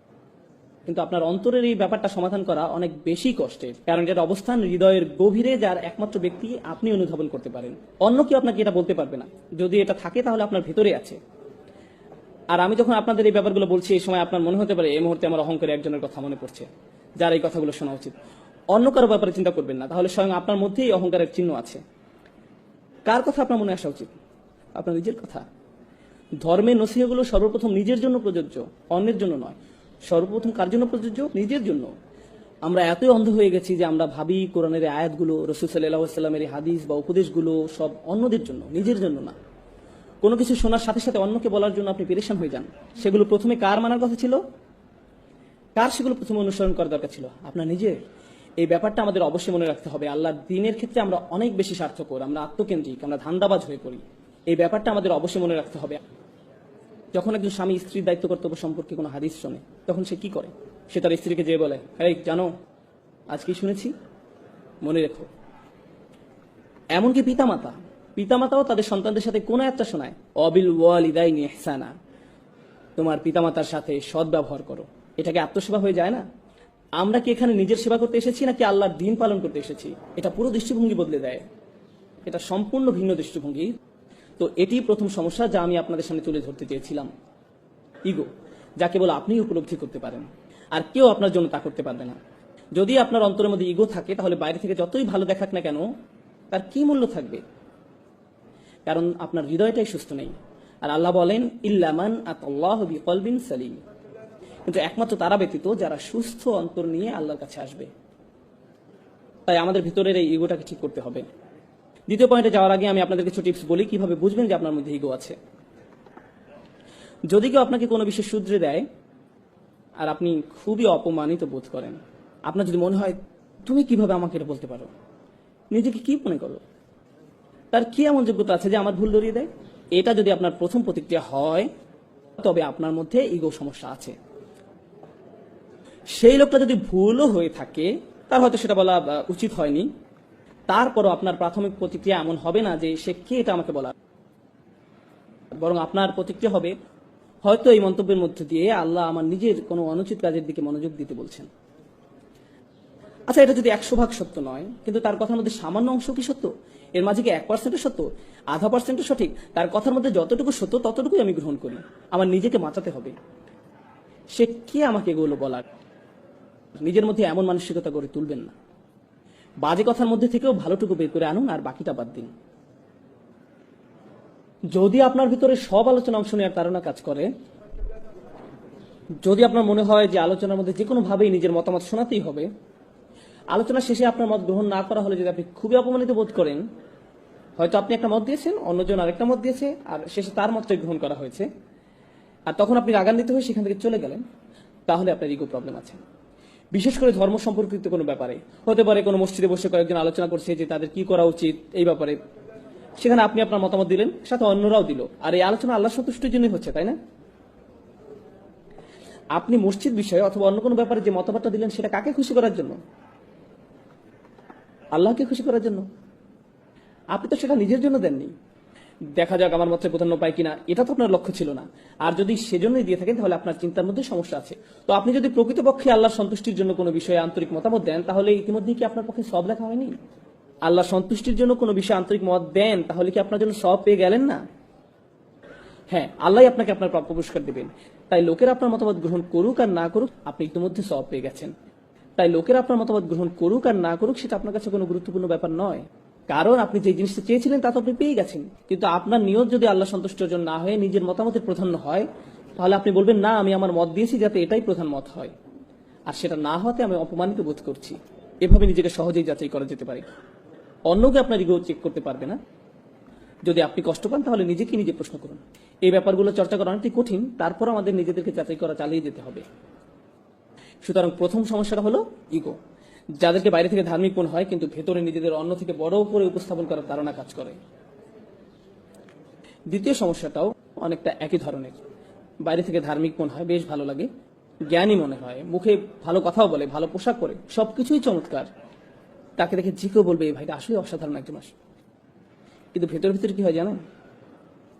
কিন্তু আপনার অন্তরের এই ব্যাপারটা সমাধান করা অনেক বেশি কষ্টের, কারণ এটার অবস্থান হৃদয়ের গভীরে, যার একমাত্র ব্যক্তি আপনি অনুধাবন করতে পারেন, অন্য কেউ আপনাকে এটা বলতে পারবে না। যদি এটা থাকে তাহলে আপনার ভেতরে আছে। আর আমি যখন আপনাদের এই ব্যাপারগুলো বলছি, এই সময় আপনার মনে হতে পারে এই মুহূর্তে আমার অহংকারী একজনের কথা মনে পড়ছে, যার এই কথাগুলো শোনা উচিত। অন্য কারো ব্যাপারে চিন্তা করবেন না, তাহলে স্বয়ং আপনার মধ্যেই অহংকারের চিহ্ন আছে। কার কথা আপনার মনে আসা উচিত? আপনার নিজের কথা। ধর্মের নসিহতগুলো সর্বপ্রথম নিজের জন্য প্রযোজ্য, অন্যের জন্য নয়। সর্বপ্রথম কার জন্য প্রযোজ্য? নিজের জন্য। আমরা এতই অন্ধ হয়ে গেছি যে আমরা ভাবি কোরআনের এই আয়াতগুলো, রাসূল সাল্লাল্লাহু আলাইহি ওয়াসাল্লামের এই হাদিস বা উপদেশগুলো সব অন্যদের জন্য, নিজের জন্য না। কোনো কিছু শোনার সাথে সাথে অন্যকে বলার জন্য আপনি পেরেশান হয়ে যান। সেগুলো প্রথমে কার মানার কথা ছিল? কার সেগুলো প্রথমে অনুসরণ করার দরকার ছিল? আপনার নিজের। এই ব্যাপারটা আমাদের অবশ্যই মনে রাখতে হবে। আল্লাহর দ্বীনের ক্ষেত্রে আমরা অনেক বেশি স্বার্থপর, আমরা আত্মকেন্দ্রিক, আমরা ধান্দাবাজ হয়ে পড়ি। এই ব্যাপারটা আমাদের অবশ্যই মনে রাখতে হবে। যখন একজন স্বামী স্ত্রীর দায়িত্ব কর্তব্য সম্পর্কে কোনো হাদিস শোনে, তখন সে কি করে? সে তার স্ত্রীকে যেয়ে বলে, এই জানো আজ কি শুনেছি, মনে রেখো। এমনকি পিতামাতাও তাদের সন্তানদের সাথে কোন একটা শোনায়, অবিল ওয়ালিদাইনি ইহসানা, তোমার পিতামাতার সাথে সদ্ব্যবহার করো। এটাকে আত্মসেবা হয়ে যায় না? আমরা কি এখানে নিজের সেবা করতে এসেছি নাকি আল্লাহর দ্বীন পালন করতে এসেছি? এটা পুরো দৃষ্টিভঙ্গি বদলে দেয়। এটা সম্পূর্ণ ভিন্ন দৃষ্টিভঙ্গি। তো এটি প্রথম সমস্যা যা আমি আপনাদের সামনে তুলে ধরতে চেয়েছিলাম। ইগো, যা কেবল আপনিই উপলব্ধি করতে পারেন, আর কেউ আপনার জন্য তা করতে পারবে না। যদি আপনার অন্তরের মধ্যে ইগো থাকে, তাহলে বাইরে থেকে যতই ভালো দেখাক না কেন, তার কি মূল্য থাকবে? কারণ আপনার হৃদয়টাই সুস্থ নেই। আর আল্লাহ বলেন, ইল্লামান আতাল্লাহু বিকলবিন সালিম, কিন্তু একমাত্র তারা ব্যতীত যারা সুস্থ অন্তর নিয়ে আল্লাহর কাছে আসবে। তাই আমাদের ভিতরের এই ইগোটাকে ঠিক করতে হবে। দ্বিতীয় পয়েন্টে যাওয়ার আগে আমি আপনাদের কিছু টিপস বলি কিভাবে বুঝবেন যে আপনার মধ্যে ইগো আছে। যদি কেউ আপনাকে কোনো বিষয় শুধরে দেয় আর আপনি খুবই অপমানিত বোধ করেন, আপনার যদি মনে হয় তুমি কিভাবে আমাকে এটা বলতে পারো, নিজেকে কি মনে করো, তার কি এমন যোগ্যতা আছে যে আমার ভুল ধরিয়ে দেয়, এটা যদি আপনার প্রথম প্রতিক্রিয়া হয়, তবে আপনার মধ্যে ইগো সমস্যা আছে। সেই লোকটা যদি ভুলও হয়ে থাকে, তার হয়তো সেটা বলা উচিত হয়নি, তারপরও আপনার প্রাথমিক প্রতিক্রিয়া এমন হবে না যে সে কে এটা আমাকে বলা, বরং আপনার প্রতিক্রিয়া হবে, হয়তো এই মন্তব্যের মধ্যে দিয়ে আল্লাহ আমার নিজের কোনো অনুচিত কাজের দিকে মনোযোগ দিতে বলছেন। আচ্ছা, এটা যদি 100% সত্য নয়, কিন্তু তার কথার মধ্যে সামান্য অংশ কি সত্য? এর মাঝে কি 1% সত্য, 0.5% সঠিক? তার কথার মধ্যে যতটুকু সত্য ততটুকুই আমি গ্রহণ করি। আমার নিজেকে বাঁচাতে হবে। সে কে আমাকে এগুলো বলার? নিজের মধ্যে এমন মানসিকতা গড়ে তুলবেন না। বাজে কথার মধ্যে থেকেও ভালোটুকু বের করে আনুন, আর বাকিটা বাদ দিন। যদি আপনার ভিতরে সব আলোচনা অংশ নেওয়ার তাড়না কাজ করে, যদি আপনার মনে হয় যে আলোচনার মধ্যে যে কোনো ভাবেই নিজের মতামত শোনাতেই হবে, আলোচনা শেষে আপনার মত গ্রহণ না করা হলে যদি আপনি খুবই অপমানিত বোধ করেন, হয়তো আপনি একটা মত দিয়েছেন, অন্যজন আরেকটা মত দিয়েছে, আর শেষে তার মতটাই গ্রহণ করা হয়েছে, আর তখন আপনি রাগান্বিত হয়ে সেখান থেকে চলে গেলেন, তাহলে আপনার ইগো প্রবলেম আছে। বিশেষ করে ধর্ম সম্পর্কিত কোনো ব্যাপারে হতে পারে, কোনো মসজিদে বসে কয়েকজন আলোচনা করছে যে তাদের কি করা উচিত এই ব্যাপারে, সেখানে আপনি আপনার মতামত দিলেন, সাথে অন্যরাও দিল, আর এই আলোচনা আল্লাহ সন্তুষ্টির জন্যই হচ্ছে, তাই না? আপনি মসজিদ বিষয়ে অথবা অন্য কোনো ব্যাপারে যে মতবাদটা দিলেন, সেটা কাকে খুশি করার জন্য? আল্লাহকে খুশি করার জন্য। আপনি তো সেটা নিজের জন্য দেননি। দেখা যাক আমার মতে প্রাধান্য পায় কিনা, এটা তো আপনার লক্ষ্য ছিল না। আর যদি সেজন্যই দিয়ে থাকেন, তাহলে আপনার চিন্তার মধ্যে সমস্যা আছে। তো আপনি যদি প্রকৃতপক্ষে আল্লাহর সন্তুষ্টির জন্য কোনো বিষয়ে আন্তরিক মতামত দেন, তাহলে ইতিমধ্যে কি আপনার পক্ষে সব লেখা হয়নি? আল্লাহর সন্তুষ্টির জন্য কোনো বিষয়ে আন্তরিক মত দেন, তাহলে কি আপনার জন্য সব পেয়ে গেলেন না? হ্যাঁ, আল্লাহ আপনাকে আপনার প্রাপ্য পুরস্কার দেবেন। তাই লোকেরা আপনার মতামত গ্রহণ করুক আর না করুক, আপনি ইতিমধ্যে সব পেয়ে গেছেন। তাই লোকেরা আপনার মতামত গ্রহণ করুক আর না করুক, সেটা আপনার কাছে কোনো গুরুত্বপূর্ণ ব্যাপার নয়, কারণ আপনি যে জিনিসটা চেয়েছিলেন তা তো আপনি পেয়ে গেছেন। কিন্তু আপনার নিয়ত যদি আল্লাহ সন্তুষ্ট অর্জন না হয়ে নিজের মতামতের প্রাধান্য হয়, তাহলে আপনি বলবেন, না, আমি আমার মত দিয়েছি যাতে এটাই প্রধান মত হয়, আর সেটা না হতে আমি অপমানিত বোধ করছি। এভাবে নিজেকে সহজেই যাচাই করা যেতে পারে। অন্যকে আপনার ইগো চেক করতে পারবে না। যদি আপনি কষ্ট পান, তাহলে নিজেকে নিজে প্রশ্ন করুন। এই ব্যাপারগুলো চর্চা করা অনেকটাই কঠিন, তারপর আমাদের নিজেদেরকে যাচাই করা চালিয়ে যেতে হবে। সুতরাং প্রথম সমস্যাটা হলো ইগো, যাদেরকে বাইরে থেকে ধার্মিক মনে হয়, কিন্তু ভেতরে নিজেদের অন্য থেকে বড় করে উপস্থাপন করার ধারণা কাজ করে। দ্বিতীয় সমস্যাটাও অনেকটা একই ধরনের। বাইরে থেকে ধার্মিক মনে হয়, বেশ ভালো লাগে, জ্ঞানী মনে হয়, মুখে ভালো কথাও বলে, ভালো পোশাক পরে, সবকিছুই চমৎকার। তাকে দেখে যে কেউ বলবে, এই ভাইটা আসলে অসাধারণ একজন মানুষ। কিন্তু ভেতর ভিতরে কি হয় জানেন?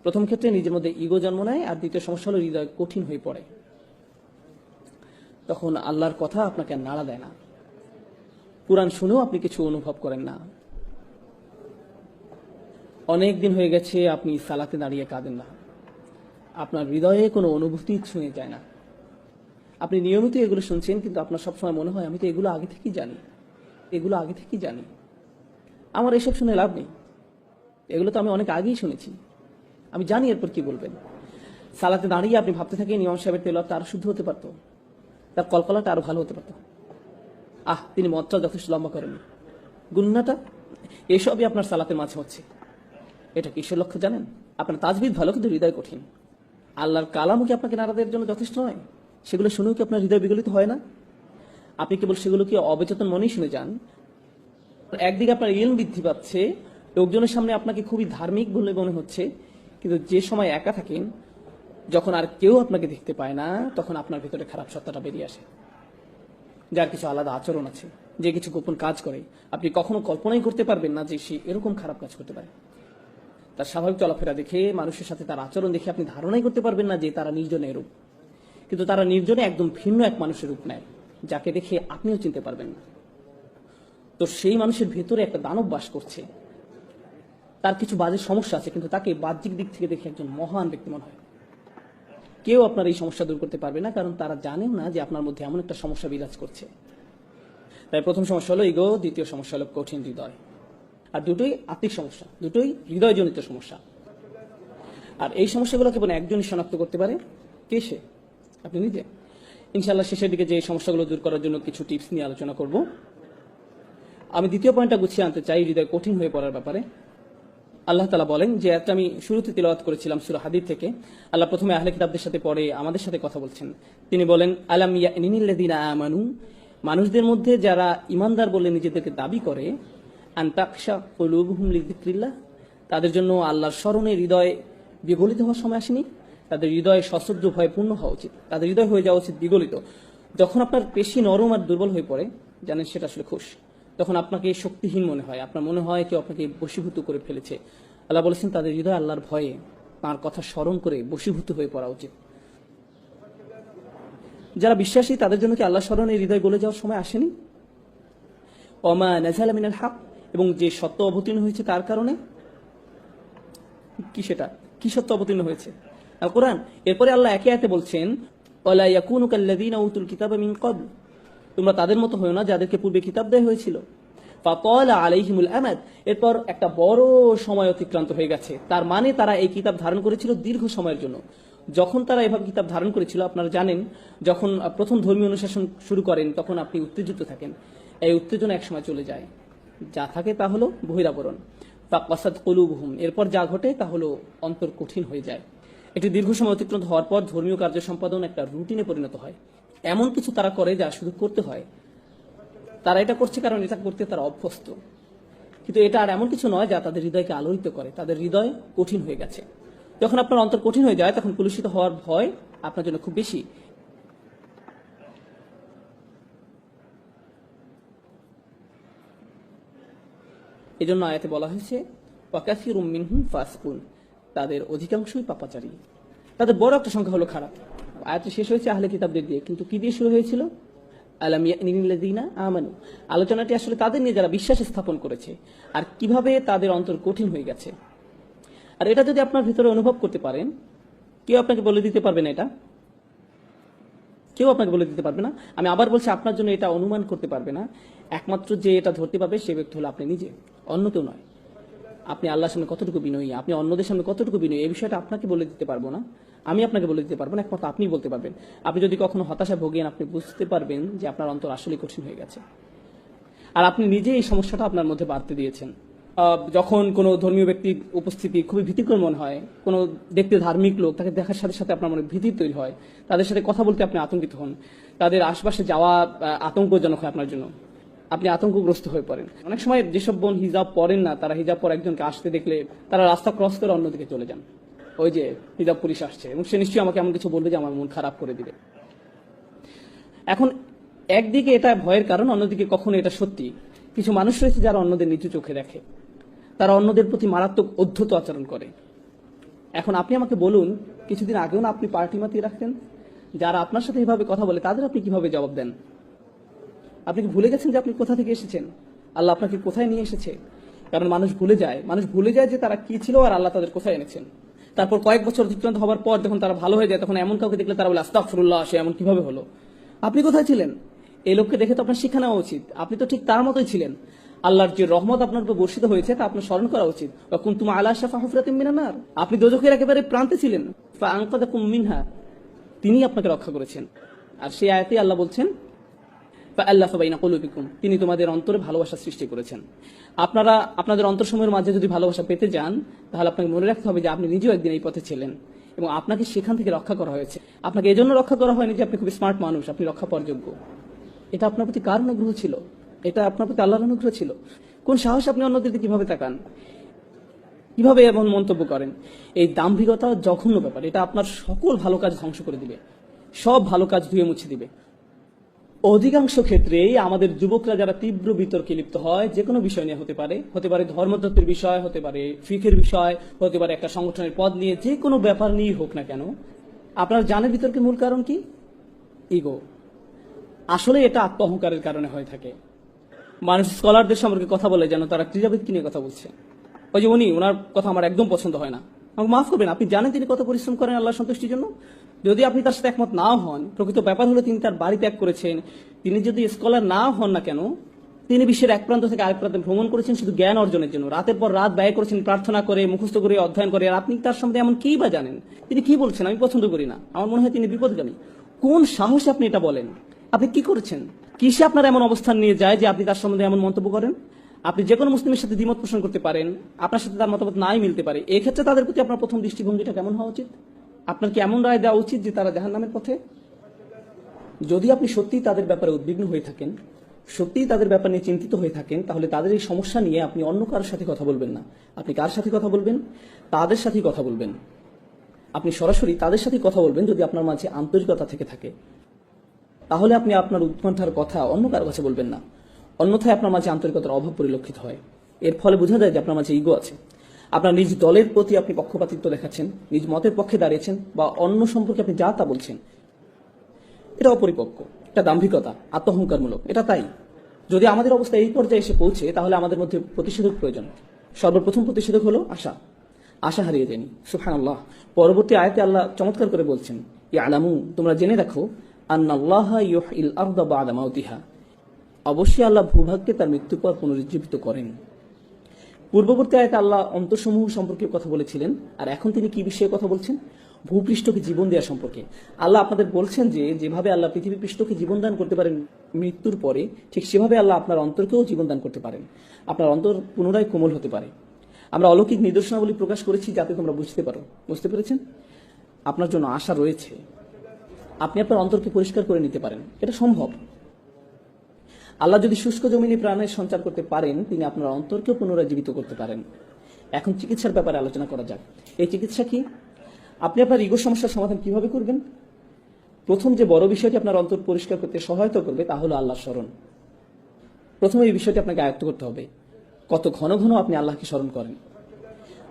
প্রথম ক্ষেত্রে নিজের মধ্যে ইগো জন্ম নেয়, আর দ্বিতীয় সমস্যা হলো হৃদয় কঠিন হয়ে পড়ে। তখন আল্লাহর কথা আপনাকে আর নাড়া দেয় না, কুরআন শুনেও আপনি কিছু অনুভব করেন না। অনেক দিন হয়ে গেছে আপনি সালাতে দাঁড়িয়ে কাঁদেন না, আপনার হৃদয়ে কোনো অনুভূতি ছুঁয়ে যায় না। আপনি নিয়মিত এগুলো শুনছেন, কিন্তু আপনার সবসময় মনে হয় আমি তো এগুলো আগে থেকেই জানি, আমার এসব শুনে লাভ নেই, এগুলো তো আমি অনেক আগেই শুনেছি, আমি জানি এরপর কি বলবেন। সালাতে দাঁড়িয়ে আপনি ভাবতে থাকেন ইমাম সাহেবের তেলাওয়াতটা আরো শুদ্ধ হতে পারতো, তার কলকলাটা আরো ভালো হতে পারতো, তিনি মতটা যথেষ্ট লম্বা করেননি, গুন্নাটা, এসবই আপনার সালাতের মাঝে হচ্ছে। এটা কিসের লক্ষ্য জানেন? আপনার তাজবিদ ভালো, কিন্তু হৃদয় কঠিন। আল্লাহর কালামও কি আপনাকে নাড়া দেওয়ার জন্য যথেষ্ট নয়? সেগুলো শুনেও কি আপনার হৃদয় বিগলিত হয় না? আপনি কেবল সেগুলোকে অবচেতন মনেই শুনে যান। একদিকে আপনার ইলম বৃদ্ধি পাচ্ছে, লোকজনের সামনে আপনাকে খুবই ধার্মিক বলে মনে হচ্ছে, কিন্তু যে সময় একা থাকেন, যখন আর কেউ আপনাকে দেখতে পায় না, তখন আপনার ভিতরে খারাপ সত্তাটা বেরিয়ে আসে, যার কিছু আলাদা আচরণ আছে, যে কিছু গোপন কাজ করে, আপনি কখনো কল্পনাই করতে পারবেন না যে সে এরকম খারাপ কাজ করতে পারে। তার স্বাভাবিক চলাফেরা দেখে, মানুষের সাথে তার আচরণ দেখে আপনি ধারণাই করতে পারবেন না যে তারা নির্জনে এরূপ, কিন্তু তারা নির্জনে একদম ভিন্ন এক মানুষের রূপ নেয়, যাকে দেখে আপনিও চিনতে পারবেন না। তো সেই মানুষের ভেতরে একটা দানব বাস করছে, তার কিছু বাজে সমস্যা আছে, কিন্তু তাকে বাহ্যিক দিক থেকে দেখে একজন মহান ব্যক্তি মনে হয়। কেউ আপনার এই সমস্যা দূর করতে পারবে না, কারণ তারা জানেও না যে আপনার মধ্যে এমন একটা সমস্যা বিরাজ করছে। তাই প্রথম সমস্যা হলো ইগো, দ্বিতীয় সমস্যা হলো কঠিন হৃদয়। আর দুটোই আত্মিক সমস্যা, দুটোই হৃদয়জনিত সমস্যা। আর এই সমস্যাগুলো কেবল একজনই শনাক্ত করতে পারে। কে সে? আপনি নিজে। ইনশাআল্লাহ শেষের দিকে যে সমস্যাগুলো দূর করার জন্য কিছু টিপস নিয়ে আলোচনা করব। আমি দ্বিতীয় পয়েন্টটা গুছিয়ে আনতে চাই, হৃদয় কঠিন হয়ে পড়ার ব্যাপারে। আল্লাহ তাআলা বলেন, যে একটা আমি শুরুতে তিলাওয়াত করেছিলাম সূরা হাদীদ থেকে, আল্লাহ প্রথমে আহলে কিতাবদের সাথে পরে আমাদের সাথে কথা বলছেন। তিনি বলেন, আলাম ইয়ানিনিল্লাযিনা আমানু, মানুষদের মধ্যে যারা ইমানদার বলে নিজেদেরকে দাবি করে, আন তাকশা কুলুবুহুম লিযিকরিল্লাহ, তাদের জন্য আল্লাহর স্মরণে হৃদয় বিগলিত হওয়ার সময় আসেনি। তাদের হৃদয় সশ্রদ্ধ ভয়ে পূর্ণ হওয়া উচিত, তাদের হৃদয় হয়ে যাওয়া উচিত বিগলিত। যখন আপনার পেশি নরম আর দুর্বল হয়ে পড়ে, জানেন সেটা আসলে খুশ, তখন আপনাকে শক্তিহীন মনে হয়, আপনার মনে হয় কেউ আপনাকে বশীভূত করে ফেলেছে। আল্লাহ বলেছেন তাদের হৃদয় আল্লাহর ভয়ে, তাঁর কথা স্মরণ করে বশীভূত হয়ে পড়া উচিত। যারা বিশ্বাসী তাদের জন্য কি আল্লাহ স্মরণে হৃদয় গলে যাওয়ার সময় আসেনি? ওমা নাযালা মিনাল হক, এবং যে সত্য অবতীর্ণ হয়েছে তার কারণে। কি সেটা? কি সত্য অবতীর্ণ হয়েছে? আল কোরআন। এরপরে আল্লাহ একে আয়াতে বলছেন, ওয়ালা ইয়াকুনু কাল্লাযীনা উতুল কিতাবা মিন ক্বাবল, তোমরা তাদের মতো হয়ো না যাদেরকে পূর্বে কিতাব দেওয়া হয়েছিল। ফাতালা আলাইহিমুল আমাদ, এরপর একটা বড় সময় অতিক্রান্ত হয়ে গেছে, তার মানে তারা এই কিতাব ধারণ করেছিল দীর্ঘ সময়ের জন্য। যখন তারা এভাবে কিতাব ধারণ করেছিল, আপনারা জানেন যখন প্রথম ধর্মীয় অনুশাসন শুরু করেন তখন আপনি উত্তেজিত থাকেন, এই উত্তেজনা একসময় চলে যায়, যা থাকে তা হলো বহিরাবরণ। ফাকাসাদ কুলুবুহুম, এরপর যা ঘটে তা হলো অন্তর কঠিন হয়ে যায়। এটি দীর্ঘ সময় অতিক্রান্ত হওয়ার পর ধর্মীয় কার্য সম্পাদন একটা রুটিনে পরিণত হয়। এমন কিছু তারা করে যা শুধু করতে হয়, তারা এটা করছে কারণ এটা করতে তারা অভ্যস্ত, কিন্তু এটা আর এমন কিছু নয় যা তাদের হৃদয়কে আলোড়িত করে। তাদের হৃদয় কঠিন হয়ে গেছে। যখন আপনার অন্তর কঠিন হয়ে যায়, তখন কলুষিত হওয়ার ভয় আপনার জন্য খুব বেশি। এই জন্য আয়াতে বলা হয়েছে ওয়াকাসিরুম মিনহুম ফাসিকুন, তাদের অধিকাংশই পাপাচারী, তাদের বড় একটা সংখ্যা হলো খারাপ। আয়াতে শেষ হয়েছে আহলে কিতাবদের দিয়ে, কিন্তু কি দিয়ে শুরু হয়েছিল? আলাম ইয়ানিল্লাযিনা আমানু, আলোচনাটি আসলে তাদের নিয়ে যারা বিশ্বাস স্থাপন করেছে, আর কিভাবে তাদের অন্তর কঠিন হয়ে গেছে। আর এটা যদি আপনার ভিতরে অনুভব করতে পারেন, কেউ আপনাকে বলে দিতে পারবে না, এটা কেউ আপনাকে বলে দিতে পারবে না। আমি আবার বলছি, আপনার জন্য এটা অনুমান করতে পারবে না। একমাত্র যে এটা ধরতে পারবে সে ব্যক্তি হলো আপনি নিজে, অন্য কেউ নয়। আপনি আল্লাহর সামনে কতটুকু বিনয়ী, আপনি অন্যদের সামনে কতটুকু বিনয়ী, এই বিষয়টা আপনাকে বলে দিতে পারবো না, আমি আপনাকে বলে দিতে পারবো না, একমাত্র আপনি বলতে পারবেন। আপনি যদি কখনো হতাশা ভোগেন, আপনি বুঝতে পারবেন যে আপনার অন্তর আসলে কঠিন হয়ে গেছে, আর আপনি নিজে এই সমস্যাটা আপনার মধ্যে বাড়তে দিয়েছেন। যখন কোনো ধর্মীয় ব্যক্তির উপস্থিতি খুবই ভীতিকর মনে হয়, কোনো দেখতে ধার্মিক লোক, তাকে দেখার সাথে সাথে আপনার মনে ভীতি তৈরি হয়, তাদের সাথে কথা বলতে আপনি আতঙ্কিত হন, তাদের আশপাশে যাওয়া আতঙ্কজনক হয় আপনার জন্য, আপনি আতঙ্কগ্রস্ত হয়ে পড়েন। অনেক সময় যেসব বোন হিজাব পরেন না, তারা হিজাব পর একজনকে আসতে দেখলে তারা রাস্তা ক্রস করে অন্যদিকে চলে যান, ওই যে হিজাব পুলিশ আসছে, এবং সে নিশ্চয়ই আমাকে এমন কিছু বলবে যে আমার মন খারাপ করে দিবে। এখন একদিকে এটা ভয়ের কারণ, অন্যদিকে কখনো এটা সত্যি। কিছু মানুষ রয়েছে যারা অন্যদের নিচু চোখে দেখে, তারা অন্যদের প্রতি মারাত্মক অধ্যত আচরণ করে। এখন আপনি আমাকে বলুন, কিছুদিন আগেও না আপনি পার্টি মাতিয়ে রাখতেন? যারা আপনার সাথে এভাবে কথা বলে তাদের আপনি কিভাবে জবাব দেন? আপনি কি ভুলে গেছেন যে আপনি কোথা থেকে এসেছেন? আল্লাহ আপনাকে কোথায় নিয়ে এসেছে? কারণ মানুষ ভুলে যায় যে তারা কি ছিল আর আল্লাহ তাদের কোথায় এনেছেন। তারপর কয়েক বছর অতিক্রান্ত হওয়ার পর যখন তারা ভালো হয়ে যায়, তখন এমন কাউকে দেখলে তারা বলে আস্তাগফিরুল্লাহ, সে এমন কিভাবে হলো? আপনি কোথায় ছিলেন? এই লোককে দেখে তো আপনার শিক্ষা নেওয়া উচিত। আপনি তো ঠিক তার মতোই ছিলেন। আল্লাহর যে রহমত আপনার উপর বর্ষিত হয়েছে তা আপনার স্মরণ করা উচিত। কুনতুম আলা শাফা হুফরাতিম মিনান নার, আপনি দোজখের একেবারে প্রান্তে ছিলেন। ফাআনকাযাকুম মিনহা, তিনি আপনাকে রক্ষা করেছেন। আর সেই আয়াতে আল্লাহ বলছেন ফাআল্লাফা বাইনা কুলুবিকুম, তিনি তোমাদের অন্তরে ভালোবাসা সৃষ্টি করেছেন। আপনারা আপনাদের অন্তরসমূহের মাঝে যদি ভালোবাসা পেতে যান, তাহলে আপনাকে মনে রাখতে হবে যে আপনি নিজেও একদিন এই পথে ছিলেন এবং আপনাকে সেখান থেকে রক্ষা করা হয়েছে। আপনাকে এজন্য রক্ষা করা হয়নি যে আপনি খুব স্মার্ট মানুষ, আপনি রক্ষা পাওয়ার যোগ্য। এটা আপনার প্রতি কার অনুগ্রহ ছিল? এটা আপনার প্রতি আল্লাহর অনুগ্রহ ছিল। কোন সাহস আপনি অন্যদের দিকে কিভাবে তাকান, কিভাবে এমন মন্তব্য করেন? এই দাম্ভিকতা জঘন্য ব্যাপার। এটা আপনার সকল ভালো কাজ ধ্বংস করে দিবে, সব ভালো কাজ ধুয়ে মুছে দিবে। অধিকাংশ ক্ষেত্রেই আমাদের যুবকরা যারা তীব্র বিতর্কে লিপ্ত হয়, যে কোনো বিষয় নিয়ে হতে পারে ধর্মতত্ত্বের বিষয়, হতে পারে ফিকের বিষয়, হতে পারে একটা সংগঠনের পদ নিয়ে, যে কোনো ব্যাপার নিয়ে হোক না কেন, আপনার জানেন বিতর্কের মূল কারণ কি? ইগো। আসলে এটা আত্ম অহংকারের কারণে হয়ে থাকে। মানুষ স্কলারদের সম্পর্কে কথা বলে যেন তারা ক্রীড়াবিদকে নিয়ে কথা বলছে। ওই যে ওনার কথা আমার একদম পছন্দ হয় না। আমাকে মাফ করবেন, আপনি জানেন তিনি কত পরিশ্রম করেন আল্লাহর সন্তুষ্টির জন্য? যদি আপনি তার সাথে একমত নাও হন, প্রকৃত ব্যাপার হলো তিনি তার বাড়ি ত্যাগ করেছেন। তিনি যদি স্কলার নাও হন না কেন, তিনি বিশ্বের এক প্রান্ত থেকে আরেক প্রান্তে ভ্রমণ করেছেন শুধু জ্ঞান অর্জনের জন্য। রাতের পর রাত ব্যয় করেছেন প্রার্থনা করে, মুখস্থ করে, অধ্যয়ন করে। আর আপনি তার সম্বন্ধে এমন কি বা জানেন? তিনি কি বলছেন আমি পছন্দ করি না, আমার মনে হয় তিনি বিপদগামী। কোন সাহসে আপনি এটা বলেন? আপনি কি করেছেন? কিসে আপনার এমন অবস্থান নিয়ে যায় যে আপনি তার সম্বন্ধে এমন মন্তব্য করেন? আপনি যে কোনো মুসলিমের সাথে দ্বিমত পোষণ করতে পারেন, আপনার সাথে তার মতামত নাই মিলতে পারে। এক্ষেত্রে তাদের প্রতি আপনার প্রথম দৃষ্টিভঙ্গিটা কেমন হওয়া উচিত? আপনার কি এমন রায় দেওয়া উচিত যে তারা জাহান্নামের পথে? যদি আপনি সত্যিই তাদের ব্যাপারে উদ্বিগ্ন হয়ে থাকেন, সত্যিই তাদের ব্যাপার নিয়ে চিন্তিত হয়ে থাকেন, তাহলে তাদের এই সমস্যা নিয়ে আপনি অন্য কারোর সাথে কথা বলবেন না। আপনি কার সাথে কথা বলবেন? তাদের সাথেই কথা বলবেন। আপনি সরাসরি তাদের সাথে কথা বলবেন যদি আপনার মাঝে আন্তরিকতা থেকে থাকে। তাহলে আপনি আপনার উৎকণ্ঠার কথা অন্য কারো কাছে বলবেন না। অন্যথায় আপনার মাঝে আন্তরিকতার অভাব পরিলক্ষিত হয়। এর ফলে বোঝা যায় যে আপনার মাঝে ইগো আছে। আপনার নিজ দলের প্রতি আপনি পক্ষপাতিত্ব দেখাচ্ছেন, নিজ মতের পক্ষে দাঁড়িয়েছেন, বা অন্য সম্পর্কে আপনি যা তা বলছেন। এটা অপরিপক্ক, এটা দাম্ভিকতা, আত্মহংকারমূলক। এটা তাই যদি আমাদের অবস্থা এই পর্যায়ে এসে পৌঁছে, তাহলে আমাদের মধ্যে প্রতিষেধক প্রয়োজন। সর্বপ্রথম প্রতিষেধক হলো আশা হারিয়ে যায়নি। সুবহানাল্লাহ। পরবর্তী আয়াতে আল্লাহ চমৎকার করে বলছেন, ইয়ালামু, তোমরা জেনে রাখো, আন্নাল্লাহা ইউহয়িল আরদা বা'দা মাউতিহা, অবশ্যই আল্লাহ ভূভাগকে তার মৃত্যুর পর পুনরুজ্জীবিত করেন। পূর্ববর্তী আয়াতে আল্লাহ অন্তঃসমূহ সম্পর্কে কথা বলেছিলেন, আর এখন তিনি কি বিষয়ে কথা বলছেন? ভূপৃষ্ঠকে জীবন দেওয়া সম্পর্কে। আল্লাহ আপনাদের বলছেন যে যেভাবে আল্লাহ পৃথিবী পৃষ্ঠকে জীবন দান করতে পারেন মৃত্যুর পরে, ঠিক সেভাবে আল্লাহ আপনার অন্তরকেও জীবন দান করতে পারেন। আপনার অন্তর পুনরায় কোমল হতে পারে। আমরা অলৌকিক নিদর্শনাবলী প্রকাশ করেছি যাতে তোমরা বুঝতে পারো। বুঝতে পেরেছেন? আপনার জন্য আশা রয়েছে। আপনি আপনার অন্তরকে পরিষ্কার করে নিতে পারেন, এটা সম্ভব। আল্লাহ যদি শুষ্ক জমিনে প্রাণের সঞ্চার করতে পারেন, তিনি আপনার অন্তরকেও পুনরায় জীবিত করতে পারেন। এখন চিকিৎসার ব্যাপারে আলোচনা করা যাক। এই চিকিৎসা কি? আপনি আপনার ইগো সমস্যার সমাধান কিভাবে করবেন? প্রথম যে বড় বিষয়টি আপনার অন্তর পরিষ্কার করতে সহায়তা করবে তা হলো আল্লাহর স্মরণ। প্রথমে এই বিষয়টি আপনাকে আয়ত্ত করতে হবে। কত ঘন ঘন আপনি আল্লাহকে স্মরণ করেন।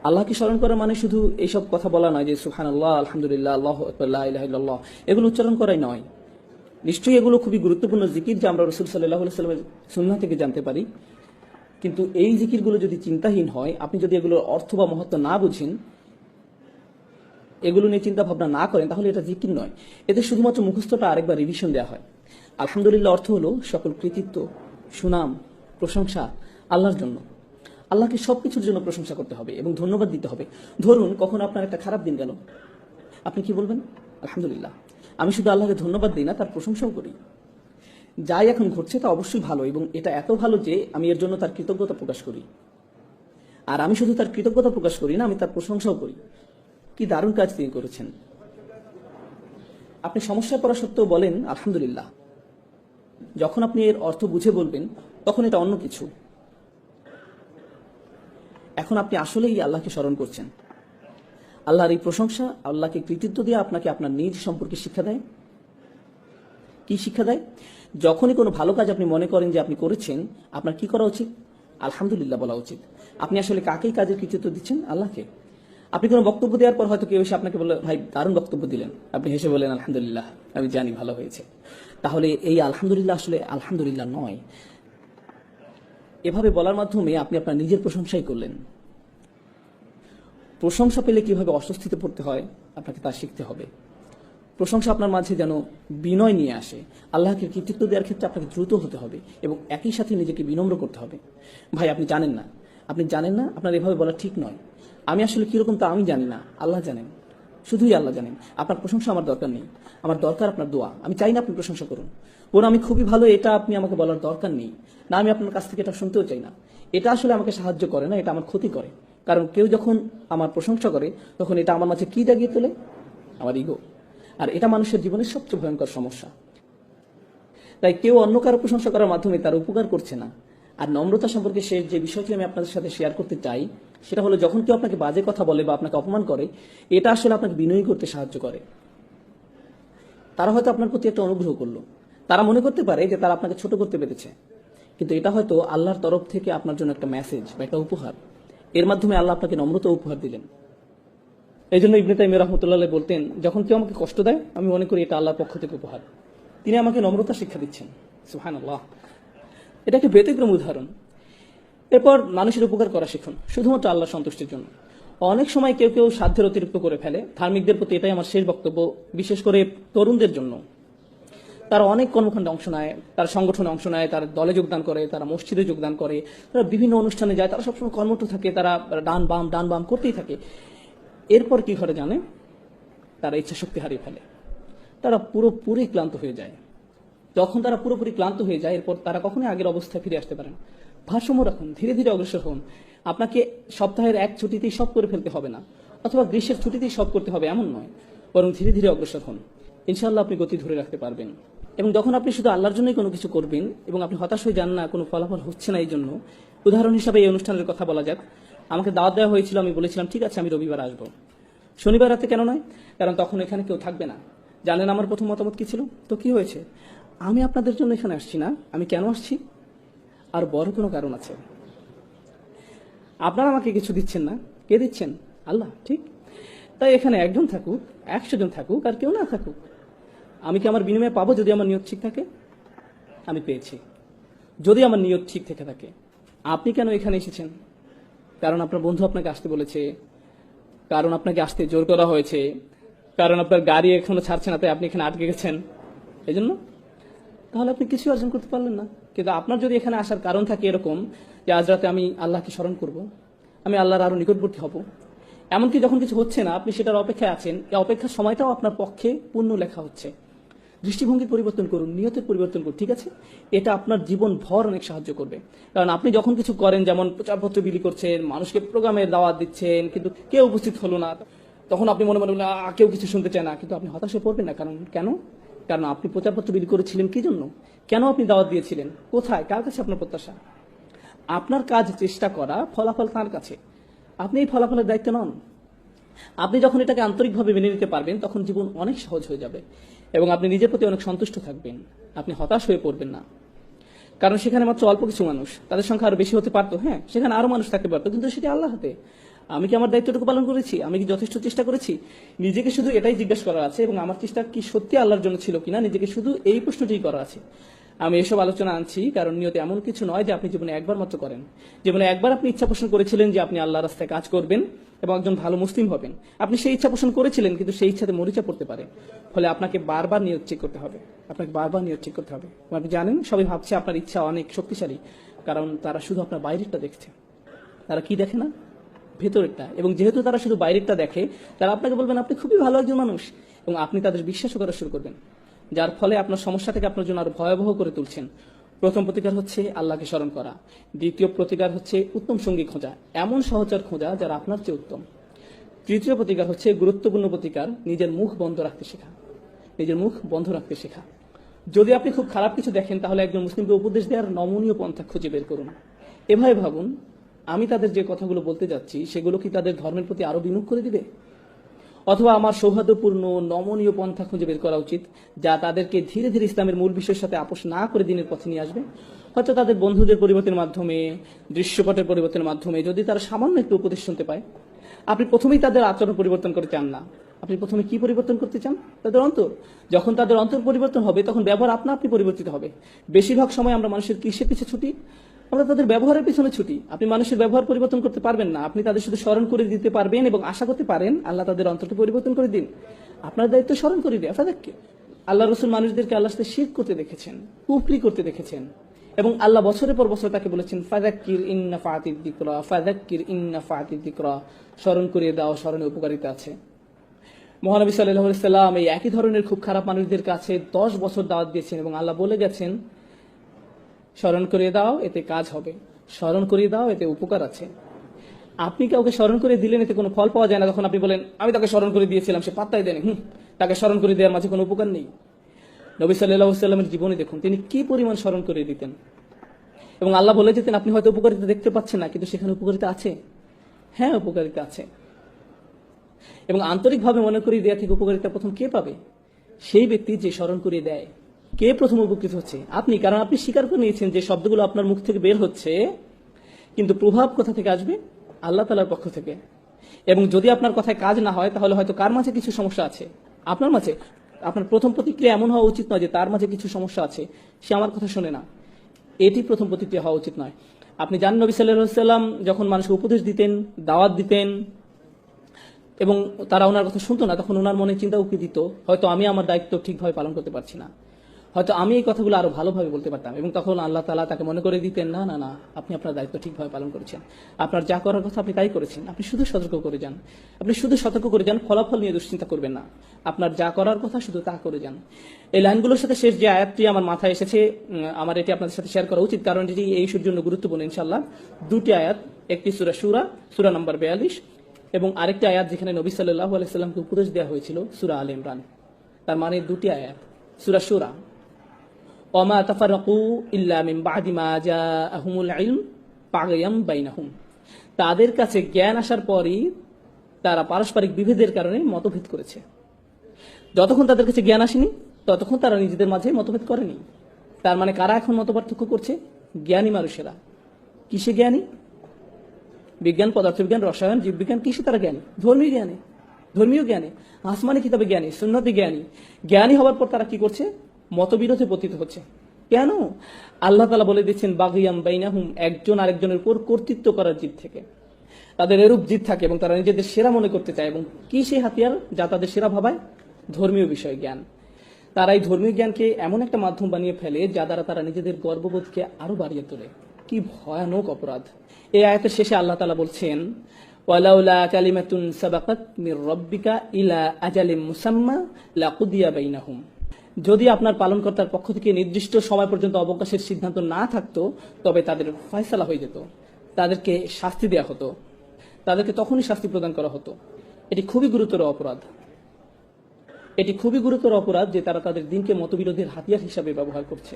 আল্লাহকে স্মরণ করা মানে শুধু এইসব কথা বলা নয় যে সুবহানাল্লাহ, আলহামদুলিল্লাহ, আল্লাহু আকবার, লা ইলাহা ইল্লাল্লাহ, এগুলো উচ্চারণ করাই নয়। নিশ্চয়ই এগুলো খুবই গুরুত্বপূর্ণ জিকির, যা আমরা রাসূল সাল্লাল্লাহু আলাইহি ওয়াসাল্লামের সুন্নাহ থেকে জানতে পারি। কিন্তু এই জিকিরগুলো যদি চিন্তাহীন হয়, আপনি যদি এগুলোর অর্থ বা মহত্ব না বুঝেন, এগুলো নিয়ে চিন্তা ভাবনা না করেন, তাহলে এটা জিকির নয়। এতে শুধুমাত্র মুখস্থটা আরেকবার রিভিশন দেওয়া হয়। আলহামদুলিল্লাহ অর্থ হলো সকল কৃতিত্ব, সুনাম, প্রশংসা আল্লাহর জন্য। আল্লাহকে সবকিছুর জন্য প্রশংসা করতে হবে এবং ধন্যবাদ দিতে হবে। ধরুন কখন আপনার একটা খারাপ দিন গেল, আপনি কি বলবেন? আলহামদুলিল্লাহ। আমি শুধু আল্লাহকে ধন্যবাদ দিই না, তার প্রশংসাও করি। যাই এখন ঘটছে তা অবশ্যই ভালো, এবং এটা এত ভালো যে আমি এর জন্য তার কৃতজ্ঞতা প্রকাশ করি। আর আমি শুধু তার কৃতজ্ঞতা প্রকাশ করি না, আমি তার প্রশংসাও করি। কি দারুণ কাজ তিনি করেছেন। আপনি সমস্যায় পড়া সত্ত্বেও বলেন আলহামদুলিল্লাহ। যখন আপনি এর অর্থ বুঝে বলবেন, তখন এটা অন্য কিছু। এখন আপনি আসলেই আল্লাহকে স্মরণ করছেন। আল্লাহর এই প্রশংসা, আল্লাহকে কৃতিত্ব দিয়ে আপনাকে আপনার নিজ সম্পর্কে শিক্ষা দেয়। কি শিক্ষা দেয়? যখনই কোনো ভালো কাজ আপনি মনে করেন যে আপনি করেছেন, আপনার কি করা উচিত? আলহামদুলিল্লাহ বলা উচিত। আপনি আসলে কাকেই কাজের কৃতিত্ব দিচ্ছেন? আল্লাহকে। আপনি কোনো বক্তব্য দেওয়ার পর হয়তো কেউ এসে আপনাকে বলল, ভাই দারুণ বক্তব্য দিলেন, আপনি হেসে বললেন আলহামদুলিল্লাহ, আমি জানি ভালো হয়েছে। তাহলে এই আলহামদুলিল্লাহ আসলে আলহামদুলিল্লাহ নয়। এভাবে বলার মাধ্যমে আপনি আপনার নিজের প্রশংসাই করলেন। প্রশংসা পেলে কিভাবে অস্বস্তিতে পড়তে হয় আপনাকে তা শিখতে হবে। প্রশংসা আপনার মাঝে যেন বিনয় নিয়ে আসে। আল্লাহকে কৃতিত্ব দেওয়ার ক্ষেত্রে আপনাকে দ্রুত হতে হবে এবং একই সাথে নিজেকে বিনম্র করতে হবে। ভাই আপনি জানেন না, আপনার এভাবে বলা ঠিক নয়। আমি আসলে কিরকম তা আমি জানি না, আল্লাহ জানেন, শুধুই আল্লাহ জানেন। আপনার প্রশংসা আমার দরকার নেই, আমার দরকার আপনার দোয়া। আমি চাই না আপনি প্রশংসা করুন, বরং আমি খুবই ভালো এটা আপনি আমাকে বলার দরকার নেই। না, আমি আপনার কাছ থেকে এটা শুনতেও চাই না। এটা আসলে আমাকে সাহায্য করে না, এটা আমার ক্ষতি করে। কারণ কেউ যখন আমার প্রশংসা করে তখন এটা আমার মাঝে কি জাগিয়ে তোলে? আমার ইগো। আর এটা মানুষের জীবনের সবচেয়ে ভয়ঙ্কর সমস্যা। তাই কেউ অন্য কারো প্রশংসা করার মাধ্যমে তার উপকার করছে না। আর নম্রতা সম্পর্কে যে বিষয়টি আমি আপনাদের সাথে শেয়ার করতে চাই সেটা হলো, যখন কেউ আপনাকে বাজে কথা বলে বা আপনাকে অপমান করে, এটা আসলে আপনাকে বিনয়ী করতে সাহায্য করে। তারা হয়তো আপনার প্রতি একটা অনুগ্রহ করলো, তারা মনে করতে পারে যে তারা আপনাকে ছোট করতে পেরেছে, কিন্তু এটা হয়তো আল্লাহর তরফ থেকে আপনার জন্য একটা মেসেজ বা একটা উপহার। এর মাধ্যমে আল্লাহ আপনাকে নম্রতা উপহার দিলেন। এই জন্য ইবনে তাইমিয়া রাহমাতুল্লাহ আলাইহি বলতেন, যখন কেউ আমাকে কষ্ট দেয় আমি মনে করি এটা আল্লাহর পক্ষ থেকে উপহার, তিনি আমাকে নম্রতা শিক্ষা দিচ্ছেন। সুবহানাল্লাহ, এটা একটা ব্যতিক্রম উদাহরণ। এরপর মানুষের উপকার করা শিখুন, শুধুমাত্র আল্লাহর সন্তুষ্টির জন্য। অনেক সময় কেউ কেউ সাধ্যের অতিরিক্ত করে ফেলে। ধার্মিকদের প্রতি এটাই আমার শেষ বক্তব্য, বিশেষ করে তরুণদের জন্য। তারা অনেক কর্মকাণ্ডে অংশ নেয়, তারা সংগঠনে অংশ নেয়, তারা দলে যোগদান করে, তারা মসজিদে যোগদান করে, তারা বিভিন্ন অনুষ্ঠানে যায়, তারা সবসময় কর্মঠ থাকে, তারা ডান বাম করতেই থাকে। এরপর কি ঘটে জানে? তারা ইচ্ছা শক্তি হারিয়ে ফেলে, তারা পুরোপুরি ক্লান্ত হয়ে যায়। যখন তারা পুরোপুরি ক্লান্ত হয়ে যায়, এরপর তারা কখনোই আগের অবস্থায় ফিরে আসতে পারে না। ভারসাম্য রাখুন, ধীরে ধীরে অগ্রসর হন। আপনাকে সপ্তাহের এক ছুটিতেই সব করে ফেলতে হবে না, অথবা গ্রীষ্মের ছুটিতেই সব করতে হবে এমন নয়, বরং ধীরে ধীরে অগ্রসর হন। ইনশাআল্লাহ আপনি গতি ধরে রাখতে পারবেন। এবং যখন আপনি শুধু আল্লাহর জন্যই কোনো কিছু করবেন এবং আপনি হতাশ হয়ে যান না, কোনো ফলাফল হচ্ছে না, এই জন্য উদাহরণ হিসাবে এই অনুষ্ঠানের কথা বলা যাক। আমাকে দাওয়াত দেওয়া হয়েছিল, আমি বলেছিলাম ঠিক আছে আমি রবিবার আসবো। শনিবার রাতে কেন নয়? কারণ তখন এখানে কেউ থাকবে না। জানেন আমার প্রথম মতামত কি ছিল? তো কি হয়েছে? আমি আপনাদের জন্য এখানে আসছি না। আমি কেন আসছি? আর বড় কোনো কারণ আছে। আপনারা আমাকে কিছু দিচ্ছেন না, কে দিচ্ছেন? আল্লাহ, ঠিক। তাই এখানে একজন থাকুক, 100 জন থাকুক, আর কেউ না থাকুক, আমি কি আমার বিনিময়ে পাবো? যদি আমার নিয়ত ঠিক থাকে, আমি পেয়েছি। যদি আমার নিয়ত ঠিক থেকে থাকে। আপনি কেন এখানে এসেছেন? কারণ আপনার বন্ধু আপনাকে আসতে বলেছে, কারণ আপনাকে আসতে জোর করা হয়েছে, কারণ আপনার গাড়ি এখনো ছাড়ছে না তাই আপনি এখানে আটকে গেছেন, এই জন্য? তাহলে আপনি কিছু অর্জন করতে পারলেন না। কিন্তু আপনার যদি এখানে আসার কারণ থাকে এরকম যে আজ রাতে আমি আল্লাহকে স্মরণ করব, আমি আল্লাহর আরো নিকটবর্তী হব, এমনকি যখন কিছু হচ্ছে না আপনি সেটার অপেক্ষায় আছেন, এই অপেক্ষার সময়টাও আপনার পক্ষে পুণ্য লেখা হচ্ছে। দৃষ্টিভঙ্গির পরিবর্তন করুন, নিয়তের পরিবর্তন করুন, ঠিক আছে? এটা আপনার জীবন ভর অনেক সাহায্য করবে। কারণ আপনি যখন কিছু করেন, যেমন প্রচারপত্র বিলি করছেন, মানুষকে প্রোগ্রামের দাওয়াত দিচ্ছেন, কিন্তু কেউ উপস্থিত হলো না, তখন আপনি মনে মনে বললেন কেউ কিছু শুনতে চায় না, কিন্তু আপনি হতাশে পড়বেন না। কারণ আপনি প্রচারপত্র বিলি করেছিলেন কি জন্য? কেন আপনি দাওয়াত দিয়েছিলেন? কোথায়, কার কাছে আপনার প্রত্যাশা? আপনার কাজ চেষ্টা করা, ফলাফল তার কাছে। আপনি এই ফলাফলের দায়িত্ব নন। আপনি যখন এটাকে আন্তরিকভাবে মেনে নিতে পারবেন তখন জীবন অনেক সহজ হয়ে যাবে এবং আপনি নিজের প্রতি অনেক সন্তুষ্ট থাকবেন। আপনি হতাশ হয়ে পড়বেন না। কারণ সেখানে মাত্র অল্প কিছু মানুষ, তাদের সংখ্যা আরো বেশি হতে পারতো। হ্যাঁ, সেখানে আরো মানুষ থাকতে পারতো, কিন্তু সেটি আল্লাহ হাতে। আমি কি আমার দায়িত্বটুকু পালন করেছি? আমি কি যথেষ্ট চেষ্টা করেছি? নিজেকে শুধু এটাই জিজ্ঞাসা করা আছে, এবং আমার চেষ্টা কি সত্যি আল্লাহর জন্য ছিল কিনা, নিজেকে শুধু এই প্রশ্নটিই করা আছে। আমি এসব আলোচনা আনছি কারণ নিয়ত এমন কিছু নয় যে আপনি জীবনে একবার মাত্র করেন। জীবনে একবার আপনি ইচ্ছা পোষণ করেছিলেন যে আপনি আল্লাহর রাস্তায় কাজ করবেন এবং একজন ভালো মুসলিম হবেন। আপনি সেই ইচ্ছা পোষণ করেছিলেন, কিন্তু সেই ইচ্ছাতে মরিচা পড়তে পারে। ফলে আপনাকে বারবার নিয়ত ঠিক করতে হবে, আপনি জানেন সবাই ভাবছে আপনার ইচ্ছা অনেক শক্তিশালী, কারণ তারা শুধু আপনার বাইরেরটা দেখছে। তারা কি দেখে না? ভেতরেরটা। এবং যেহেতু তারা শুধু বাইরেরটা দেখে, তারা আপনাকে বলবেন আপনি খুবই ভালো একজন মানুষ, এবং আপনি তাদের বিশ্বাস করা শুরু করবেন, যার ফলে আপনার সমস্যাটাকে আপনার জন্য আরো ভয়াবহ করে তুলছেন। প্রথম প্রতিকার হচ্ছে আল্লাহকে স্মরণ করা। দ্বিতীয় প্রতিকার হচ্ছে উত্তম সঙ্গী খোঁজা, এমন সহচর খোঁজা যারা আপনার চেয়ে উত্তম। তৃতীয় প্রতিকার হচ্ছে গুরুত্বপূর্ণ প্রতিকার, নিজের মুখ বন্ধ রাখতে শেখা। যদি আপনি খুব খারাপ কিছু দেখেন তাহলে একজন মুসলিমকে উপদেশ দেওয়ার নমনীয় পন্থা খুঁজে বের করুন। এভাবে ভাবুন, আমি তাদের যে কথাগুলো বলতে যাচ্ছি সেগুলো কি তাদের ধর্মের প্রতি আরো বিমুখ করে দিবে? অথবা আমার সৌহার্দ্যপূর্ণ নমনীয় পন্থা খুঁজে বের করা উচিত, যা তাদেরকে ধীরে ধীরে ইসলামের মূল বিষয়ের সাথে আপোষ না করে দিনের পথে নিয়ে আসবে। হয়তো তাদের বন্ধুদের পরিবর্তনের মাধ্যমে, দৃশ্যপটের পরিবর্তনের মাধ্যমে যদি তারা সামান্য একটু উপদেশ শুনতে পায়। আপনি প্রথমেই তাদের আচরণ পরিবর্তন করতে চান না, আপনি প্রথমে কি পরিবর্তন করতে চান? তাদের অন্তর। যখন তাদের অন্তর পরিবর্তন হবে তখন ব্যবহার আপনা আপনি পরিবর্তিত হবে। বেশিরভাগ সময় আমরা মানুষের কিসের পিছে ছুটি? আমরা তাদের ব্যবহারের পিছনে ছুটি। আপনি মানুষের ব্যবহার পরিবর্তন করতে পারবেন না, আপনি তাদের শুধু স্মরণ করে দিতে পারবেন এবং আশা করতে পারেন আল্লাহ তাদের অন্তরকে পরিবর্তন করে দিন। আপনার দায়িত্ব স্মরণ করে দিয়ে আপনাদেরকে। আল্লাহ রসুল মানুষদেরকে আল্লাহর সাথে শিরক করতে দেখেছেন, কুফরি করতে দেখেছেন, এবং আল্লাহ বছরের পর বছর তাকে বলেছেন ফাযাক্কির ইন্না ফাআতিদ যিকরা, ফাযাক্কির ইন্না ফাআতিদ যিকরা, স্মরণ করিয়ে দাও, স্মরণে উপকারিতা আছে। মহানবী সাল্লাল্লাহু আলাইহি সাল্লাম এই একই ধরনের খুব খারাপ মানুষদের কাছে 10 বছর দাওয়াত দিয়েছেন এবং আল্লাহ বলে গেছেন স্মরণ করিয়ে দাও, এতে কাজ হবে, স্মরণ করিয়ে দাও, এতে উপকার আছে। আপনি কাউকে স্মরণ করে দিলেন, এতে কোনো ফল পাওয়া যায় না। তখন আপনি বলেন আমি তাকে স্মরণ করে দিয়েছিলাম, সে পাত্তাই দেয়নি, তাকে স্মরণ করে দেওয়ার মাঝে কোনো উপকার নেই। নবী সাল্লাল্লাহু আলাইহি সাল্লামের জীবনে দেখুন তিনি কি পরিমাণ স্মরণ করে দিতেন, এবং আল্লাহ বলে যেতেন আপনি হয়তো উপকারিতা দেখতে পাচ্ছেন না, কিন্তু সেখানে উপকারিতা আছে। হ্যাঁ, উপকারিতা আছে। এবং আন্তরিকভাবে মনে করিয়ে দেয়া থেকে উপকারিতা প্রথম কে পাবে? সেই ব্যক্তি যে স্মরণ করিয়ে দেয়। কে প্রথম উপকৃত হচ্ছে? আপনি, কারণ আপনি স্বীকার করে নিয়েছেন যে শব্দগুলো আপনার মুখ থেকে বের হচ্ছে, কিন্তু প্রভাব কোথা থেকে আসবে? আল্লাহ তাআলার পক্ষ থেকে। এবং যদি আপনার কথায় কাজ না হয় তাহলে হয়তো কার মাঝে কিছু সমস্যা আছে, আপনার মাঝে। আপনার প্রথম প্রতিক্রিয়া এমন হওয়া উচিত নয় যে তার মাঝে কিছু সমস্যা আছে, সে আমার কথা শোনে না, এটি প্রথম প্রতিক্রিয়া হওয়া উচিত নয়। আপনি জানেন নবী সাল্লাল্লাহু আলাইহি সাল্লাম যখন মানুষকে উপদেশ দিতেন, দাওয়াত দিতেন, এবং তারা ওনার কথা শুনতো না, তখন ওনার মনে চিন্তা উকি দিত হয়তো আমি আমার দায়িত্ব ঠিকভাবে পালন করতে পারছি না, হয়তো আমি এই কথাগুলো আরো ভালোভাবে বলতে পারতাম। এবং তখন আল্লাহ তাআলা তাকে মনে করে দিতেন না না না, আপনি আপনার দায়িত্ব ঠিকভাবে পালন করেছেন, আপনার যা করার কথা আপনি তাই করেছেন, আপনি শুধু সতর্ক করে যান, আপনি শুধু সতর্ক করে যান, ফলাফল নিয়ে দুশ্চিন্তা করবেন না, আপনার যা করার কথা শুধু তা করে যান। এই লাইনগুলোর সাথে শেষ যে আয়াতটি আমার মাথায় এসেছে, আমার এটি আপনাদের সাথে শেয়ার করা উচিত, কারণ এটি এই ইস্যুর জন্য গুরুত্বপূর্ণ। ইনশাআল্লাহ দুটি আয়াত, একটি সূরা শুরা, সূরা নম্বর 42, এবং আরেকটি আয়াত যেখানে নবী সাল্লাল্লাহু আলাইহি সাল্লামকে উপদেশ দেওয়া হয়েছিল, সূরা আলে ইমরান। তার মানে দুটি আয়াত। সূরা শুরা, ওয়ামা তাফারাকু ইল্লা মিন বাদি মা জাআহুমুল ইলম বাগয়াম বাইনাহুম, তাদের কাছে জ্ঞান আসার পরই তারা পারস্পরিক বিভেদের কারণে মতভেদ করেছে। যতক্ষণ তাদের কাছে জ্ঞান আসেনি ততক্ষণ তারা নিজেদের মাঝে মতভেদ করেনি। তার মানে কারা এখন মতপার্থক্য করছে? জ্ঞানী মানুষেরা। কিসে জ্ঞানী? বিজ্ঞান, পদার্থবিজ্ঞান, রসায়ন, জীববিজ্ঞান, কিসে তারা জ্ঞানী? ধর্মীয় জ্ঞানে, ধর্মীয় জ্ঞানে, আসমানি কিতাবে জ্ঞানী, সুন্নতি জ্ঞানী। জ্ঞানী হওয়ার পর তারা কি করছে? মতবিরোধে পতিত হচ্ছে। কেন? আল্লাহ তাআলা বলে দিচ্ছেন বাগিয়াম বাইনাহুম, একজন আরেকজনের উপর কর্তৃত্ব করার জিদ থেকে। তাদের এরূপ জিদ থাকে এবং তারা নিজেদের সেরা মনে করতে চায়। এবং কি সেই হাতিয়ার যা তাদের সেরা ভাবায়? ধর্মীয় বিষয় জ্ঞান। তারা এই ধর্মীয় জ্ঞানকে এমন একটা মাধ্যম বানিয়ে ফেলে যা দ্বারা তারা নিজেদের গর্ববোধকে আরো বাড়িয়ে তোলে। কি ভয়ানক অপরাধ! এই আয়াতের শেষে আল্লাহ তাআলা বলছেন ওয়ালাউলা কালিমাতুন সাবাকাত মির রাব্বিকা ইলা আজালিম মুসাম্মা লাকুদিয়া বাইনাহুম, যদি আপনার পালনকর্তার পক্ষ থেকে নির্দিষ্ট সময় পর্যন্ত অবকাশের সিদ্ধান্ত না থাকতো তবে তাদের ফয়সালা হয়ে যেত, তাদেরকে শাস্তি দেওয়া হতো, তাদেরকে তখনই শাস্তি প্রদান করা হতো। এটি খুবই গুরুতর অপরাধ। এটি খুবই গুরুতর অপরাধ যে তারা তাদের দিনকে মতবিরোধের হাতিয়ার হিসাবে ব্যবহার করছে,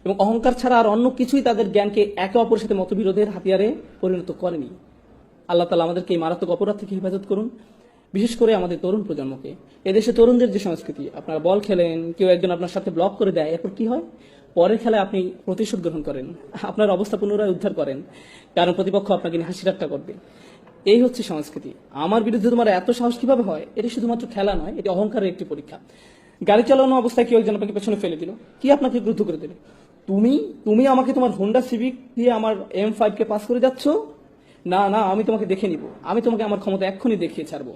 এবং অহংকার ছাড়া আর অন্য কিছুই তাদের জ্ঞানকে একে অপরের সাথে মতবিরোধের হাতিয়ারে পরিণত করেনি। আল্লাহ তাআলা আমাদেরকে এই মারাত্মক অপরাধ থেকে হেফাজত করুন, বিশেষ করে আমাদের তরুণ প্রজন্মকে। এদেশে তরুণদের যে সংস্কৃতি, আপনারা বল খেলেন, কেউ একজন আপনার সাথে ব্লক করে দেয়, এরপর কি হয়? পরের খেলায় আপনি প্রতিশোধ গ্রহণ করেন, আপনার অবস্থা পুনরায় উদ্ধার করেন, কারণ প্রতিপক্ষ আপনাকে নিয়ে হাসি ঠাট্টা করবে। এই হচ্ছে সংস্কৃতি। আমার বিরুদ্ধে তোমার এত সাহস কিভাবে হয়? এটি শুধুমাত্র খেলা নয়, এটি অহংকারের একটি পরীক্ষা। গাড়ি চালানো অবস্থায় কেউ একজন আপনাকে পেছনে ফেলে দিল, কি আপনাকে ক্রুদ্ধ করে দিল? তুমি আমাকে তোমার হোন্ডা সিভিক দিয়ে আমার M5 কে পাস করে যাচ্ছ? না না, আমি তোমাকে দেখে নিব, আমি তোমাকে আমার ক্ষমতা এক্ষুনি দেখিয়ে ছাড়বো,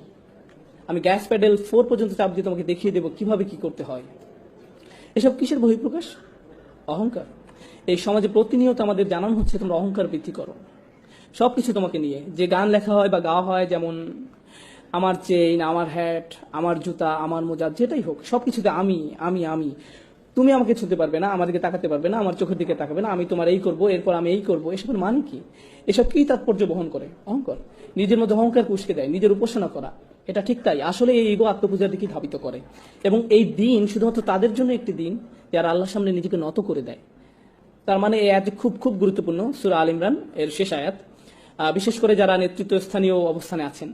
আমি গ্যাস প্যাডেল 4 পর্যন্ত চাপ দিয়ে তোমাকে দেখিয়ে দেবো কিভাবে কি করতে হয়। এসব কিসের বহিঃপ্রকাশ? অহংকার। এই সমাজে প্রতিনিয়ত আমাদের জানানো হচ্ছে তোমরা অহংকার বৃদ্ধি করো, সবকিছু তোমাকে নিয়ে। যে গান লেখা হয় বা গাওয়া হয়, যেমন আমার চেইন, আমার হ্যাট, আমার জুতা, আমার মোজা, যেটাই হোক সবকিছুতে আমি আমি আমি। তুমি আমাকে ছুঁতে পারবে না, আমার দিকে তাকাতে পারবে না, আমার চোখের দিকে তাকাবে না, আমি তোমার এই করবো, এরপর আমি এই করবো। এসবের মানে কি? এসব কি তাৎপর্য বহন করে? অহংকার। নিজের মধ্যে অহংকার উস্কে দেয়, নিজের উপাসনা করা। এটা ঠিক তাই, আসলে এই ইগো আত্মপূজার দিকে ধাবিত করে। এবং এই দিন শুধুমাত্র তাদের জন্য একটি দিন যারা আল্লাহর সামনে নিজেকে নত করে দেয়। তার মানে এই আয়াত খুব খুব গুরুত্বপূর্ণ। সূরা আল ইমরান এর শেষ আয়াত, বিশেষ করে যারা নেতৃত্ব স্থানীয় অবস্থানে আছেন,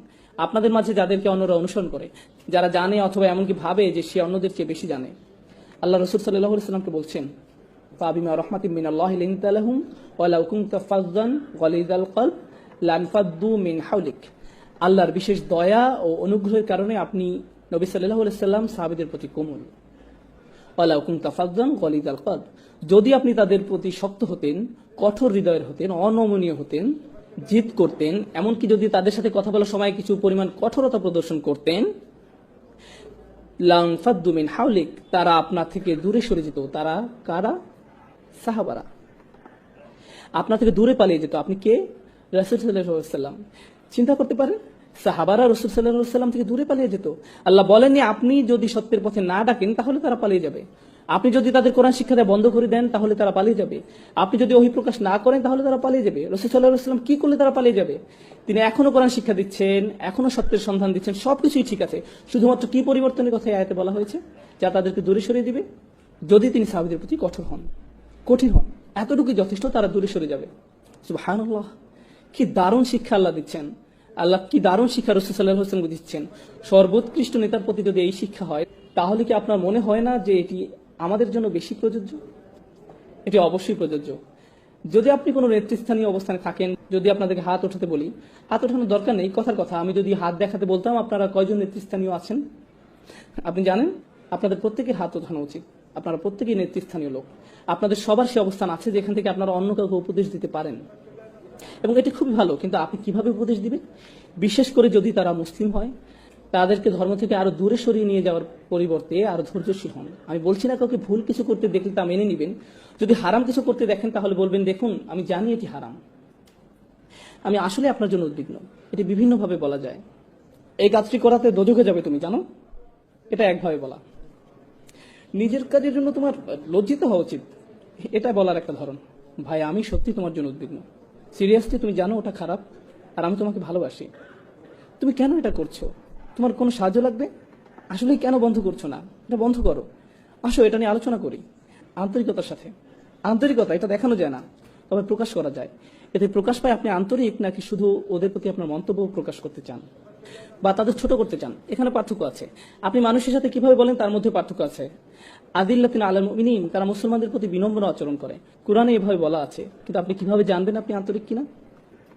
আপনাদের মাঝে যাদেরকে অন্যরা অনুসরণ করে, যারা জানে অথবা এমনকি ভাবে যে সে অন্যদের চেয়ে বেশি জানে। আল্লাহ রাসূল সাল্লাল্লাহু আলাইহি ওয়াসাল্লামকে বলছেন, ফাবিমা রাহমাতিম মিনাল্লাহি লিনতা লাহুম ওয়ালাউ কুনতা ফাযযান গালিযাল কলব লানফাদ্দু মিন হাওলিক। আল্লাহর বিশেষ দয়া ও অনুগ্রহের কারণে আপনি নবী সাল্লাল্লাহু আলাইহি ওয়াসাল্লাম সাহাবীদের প্রতি কোমল। ওয়ালাউ কুনতা ফাযযান গালিযাল কলব, যদি আপনি তাদের প্রতি শক্ত হতেন, কঠোর হৃদয়ের হতেন, অনমনীয় হতেন, জিদ করতেন, এমনকি যদি তাদের সাথে কথা বলার সময় কিছু পরিমাণ কঠোরতা প্রদর্শন করতেন, লানফাদ্দু মিন হাওলিক, তারা আপনার থেকে দূরে সরে যেত। তারা কারা? সাহাবারা। আপনার থেকে দূরে পালিয়ে যেত। আপনি কে? রাসূল সাল্লাল্লাহু আলাইহি ওয়াসাল্লাম। চিন্তা করতে পারেন, সাহাবারা রাসূল সাল্লাল্লাহু আলাইহি ওয়াসাল্লাম থেকে দূরে পালিয়ে যেত। আল্লাহ বলেননি আপনি যদি সত্যের পথে না ডাকেন তাহলে তারা পালিয়ে যাবে। আপনি যদি তাদের কোরআন শিক্ষা দেওয়া বন্ধ করে দেন তাহলে তারা পালিয়ে যাবে। আপনি যদি ওহী প্রকাশ না করেন তাহলে তারা পালিয়ে যাবে। রাসূল সাল্লাল্লাহু আলাইহি ওয়াসাল্লাম কি করলে তারা পালিয়ে যাবে? তিনি এখনো কোরআন শিক্ষা দিচ্ছেন, এখনো সত্যের সন্ধান দিচ্ছেন, সবকিছুই ঠিক আছে। শুধুমাত্র কি পরিবর্তনের কথা এই আয়াতে বলা হয়েছে? যা তাদেরকে দূরে সরিয়ে দিবে। যদি তিনি সাহাবীদের প্রতি কঠোর হন, কঠিন হন, এতটুকুই যথেষ্ট, তারা দূরে সরে যাবে। সুবহানাল্লাহ, কি দারুণ শিক্ষা আল্লাহ দিচ্ছেন। আল্লাহ কি দারুণ শিক্ষা রাসূল সাল্লাল্লাহু আলাইহি ওয়াসাল্লাম দিচ্ছেন। সর্বোৎকৃষ্ট নেতার প্রতি যদি এই শিক্ষা হয়, তাহলে কি আপনার মনে হয় না যে এটি আমাদের জন্য বেশি প্রযোজ্য? এটি অবশ্যই প্রযোজ্য। যদি আপনি কোনো নেতৃস্থানীয় অবস্থানে থাকেন, যদি আপনাদেরকে হাত ওঠাতে বলি, হাত ওঠানোর দরকার নেই, কথার কথা। আমি যদি হাত দেখাতে বলতাম আপনারা কয়জন নেতৃস্থানীয় আছেন আপনি জানেন? আপনাদের প্রত্যেকের হাত ওঠানো উচিত। আপনারা প্রত্যেকেই নেতৃস্থানীয় লোক। আপনাদের সবার সে অবস্থান আছে যেখান থেকে আপনারা অন্য কাউকে উপদেশ দিতে পারেন, এবং এটি খুবই ভালো। কিন্তু আপনি কিভাবে উপদেশ দিবেন? বিশেষ করে যদি তারা মুসলিম হয়, তাদেরকে ধর্ম থেকে আরো দূরে সরিয়ে নিয়ে যাওয়ার পরিবর্তে আরো ধৈর্যশীল হন। আমি বলছি না কাউকে ভুল কিছু করতে দেখলে তা মেনে নিবেন। যদি হারাম কিছু করতে দেখেন তাহলে বলবেন, দেখুন আমি জানি এটি হারাম, আমি আসলে আপনার জন্য উদ্বিগ্ন। এটি বিভিন্নভাবে বলা যায়। এই কাজটি করাতে দোজখে যাবে তুমি জানো, এটা একভাবে বলা। নিজের কাজের জন্য তোমার লজ্জিত হওয়া উচিত, এটা বলার একটা ধরন। ভাই আমি সত্যি তোমার জন্য উদ্বিগ্ন, সিরিয়াসলি তুমি জানো ওটা খারাপ, আর আমি তোমাকে ভালোবাসি। তুমি কেন এটা করছো? তোমার কোনো সাহায্য লাগবে? আসলে কেন বন্ধ করছো না? এটা বন্ধ করো, আসো এটা নিয়ে আলোচনা করি আন্তরিকতার সাথে। আন্তরিকতা এটা দেখানো যায় না, তবে প্রকাশ করা যায়। এতে প্রকাশ পায় আপনি আন্তরিক নাকি শুধু ওদের প্রতি আপনার মন্তব্য প্রকাশ করতে চান বা তাদের ছোট করতে চান। এখানে পার্থক্য আছে। আপনি মানুষের সাথে কিভাবে বলেন তার মধ্যে পার্থক্য আছে। আদিল্লাতিন আলাল মুমিনিন, তারা মুসলমানদের প্রতি বিনম্র আচরণ করে। কোরআনে এভাবে বলা আছে, কিন্তু আপনি কিভাবে জানবেন আপনি আন্তরিক কিনা?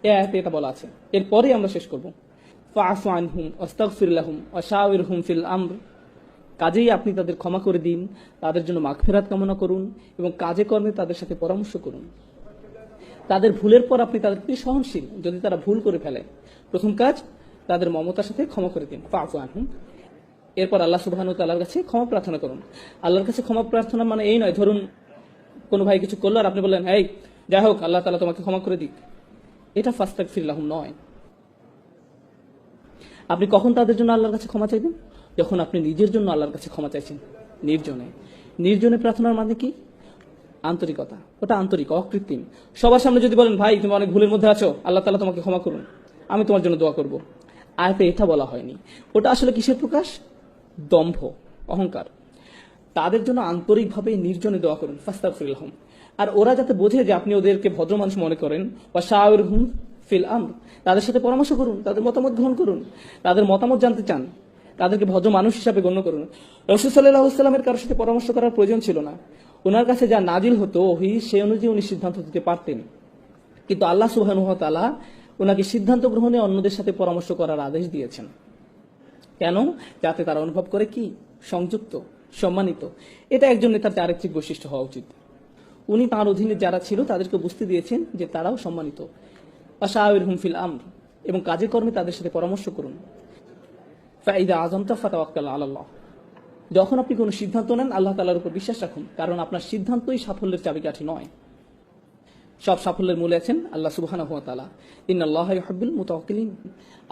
এই আয়াতে এটা বলা আছে। এরপরে আমরা শেষ করব। ফাআফু আনহুম ওয়াস্তাগফির লাহুম ওয়াশাওিরহুম ফিল আমর, কাজেই আপনি তাদের ক্ষমা করে দিন, তাদের জন্য মাগফিরাত কামনা করুন এবং কাজে কর্মে তাদের সাথে পরামর্শ করুন। তাদের ভুলের পর আপনি তাদের প্রতি সহনশীল যদি তারা ভুল করে ফেলে। প্রথম কাজ, তাদের মমতার সাথে ক্ষমা করে দিন। ফাআফু আনহুম। এরপর আল্লাহ সুবহানাহু ওয়া তাআলার কাছে ক্ষমা প্রার্থনা করুন। আল্লাহর কাছে ক্ষমা প্রার্থনা মানে এই নয়, ধরুন কোনো ভাই কিছু করলো আর আপনি বললেন, এই যাই হোক আল্লাহ তাআলা তোমাকে ক্ষমা করে দিক, এটা ফাস্তাগফির লাহুম নয়। আপনি কখন তাদের জন্য আল্লাহর কাছে ক্ষমা চাইবেন? যখন আপনি নিজের জন্য আল্লাহর কাছে ক্ষমা চাইছেন, নির্জনে। নির্জনে প্রার্থনার মানে কি? আন্তরিকতা। ওটা আন্তরিক, অকৃত্রিম। সবার সামনে যদি বলেন, ভাই তুমি অনেক ভুলের মধ্যে আছো, আল্লাহ তাআলা তোমাকে ক্ষমা করুন, আমি তোমার জন্য দোয়া করব, আয়াতে এটা বলা হয়নি। ওটা আসলে কিসের প্রকাশ? দম্ভ, অহংকার। তাদের জন্য আন্তরিকভাবে নির্জনে দোয়া করুন, ফাস্তাগফির লাহুম। আর ওরা যাতে বোঝে যে আপনি ওদেরকে ভদ্র মানুষ মনে করেন, ওয়া শাওিরহুম ফিল আমর, তাদের সাথে পরামর্শ করুন, তাদের মতামত গ্রহণ করুন, তাদের মতামত জানতে চান, তাদেরকে ভদ্র মানুষ হিসাবে গণ্য করুন। রাসূল সাল্লাল্লাহু আলাইহি ওয়াসাল্লামের কারোর সাথে পরামর্শ করার প্রয়োজন ছিল না। ওনার কাছে যা নাজিল হতো ওহী, সে অনুযায়ী উনি সিদ্ধান্ত দিতে পারতেন। কিন্তু আল্লাহ সুবহানাহু ওয়া তাআলা ওনাকে সিদ্ধান্ত গ্রহণে অন্যদের সাথে পরামর্শ করার আদেশ দিয়েছেন। কেন? যাতে তারা অনুভব করে কি সংযুক্ত, সম্মানিত। এটা একজন নেতার চারিত্রিক বৈশিষ্ট্য হওয়া উচিত। উনি তাঁর অধীনে যারা ছিল তাদেরকে বুঝতে দিয়েছেন যে তারাও সম্মানিত। ওয়াশাওিরহুম ফিল আমর, এবং কাজে কর্মে তাদের সাথে পরামর্শ করুন। ফাইদা আযমতা ফাতাওয়াক্কাল আলাল্লাহ, যখন আপনি কোনো সিদ্ধান্ত নেন আল্লাহ তাআলার উপর বিশ্বাস রাখুন, কারণ আপনার সিদ্ধান্তই সাফল্যের চাবিকাঠি নয়। সব সাফল্যের মূলে আছেন আল্লাহ সুবহানাহু ওয়া তাআলা। ইন্নাল্লাহা ইউহিব্বুল মুতাওয়াক্কিলিন,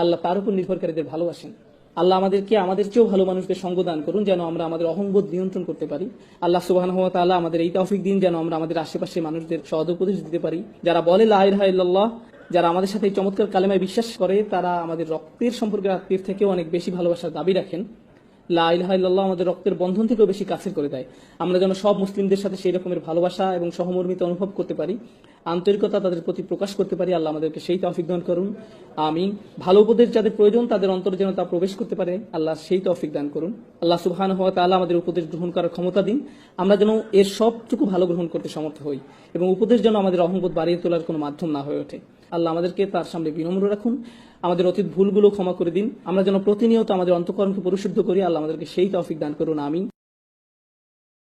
আল্লাহ তার উপর নির্ভরকারীদের ভালোবাসেন। আল্লাহ আমাদেরকে আমাদের চেয়েও ভালো মানুষকে সঙ্গ দান করুন, যেন আমরা আমাদের অহংবোধ নিয়ন্ত্রণ করতে পারি। আল্লাহ সুবহানাহু ওয়া তাআলা আমাদের এই তৌফিক দিন যেন আমরা আমাদের আশেপাশে মানুষদের সদুপদেশ দিতে পারি। যারা বলে লা ইলাহা ইল্লাল্লাহ, যারা আমাদের সাথে এই চমৎকার কালেমায় বিশ্বাস করে, তারা আমাদের রক্তের সম্পর্কের আত্মীয়ের থেকেও অনেক বেশি ভালোবাসার দাবি রাখেন। লা ইলাহা ইল্লাল্লাহ আমাদের রক্তের বন্ধন থেকেও বেশি কাছের করে দেয়। আমরা যেন সব মুসলিমদের সাথে সেই রকমের ভালোবাসা এবং সহমর্মিতা অনুভব করতে পারি। আন্তরিকতা তাদের প্রতি প্রকাশ করতে পারি, আল্লাহ আমাদেরকে সেই তৌফিক দান করুন। আমিন। ভালো উপদেশ যাদের প্রয়োজন তাদের অন্তরে যেন তা প্রবেশ করতে পারে, আল্লাহ সেই তৌফিক দান করুন। আল্লাহ সুবহানাহু ওয়া তাআলা আমাদের উপদেশ গ্রহণ করার ক্ষমতা দিন, আমরা যেন এর সবটুকু ভালো গ্রহণ করতে সমর্থ হই এবং উপদেশ যেন আমাদের অহংবোধ বাড়িয়ে তোলার কোনো মাধ্যম না হয়ে ওঠে। আল্লাহ আমাদেরকে তার সামনে বিনম্র রাখুন, আমাদের অতীত ভুলগুলো ক্ষমা করে দিন, আমরা যেন প্রতিনিয়ত আমাদের অন্তঃকরণকে পরিশুদ্ধ করি, আল্লাহ আমাদেরকে সেই তৌফিক দান করুন। আমিন।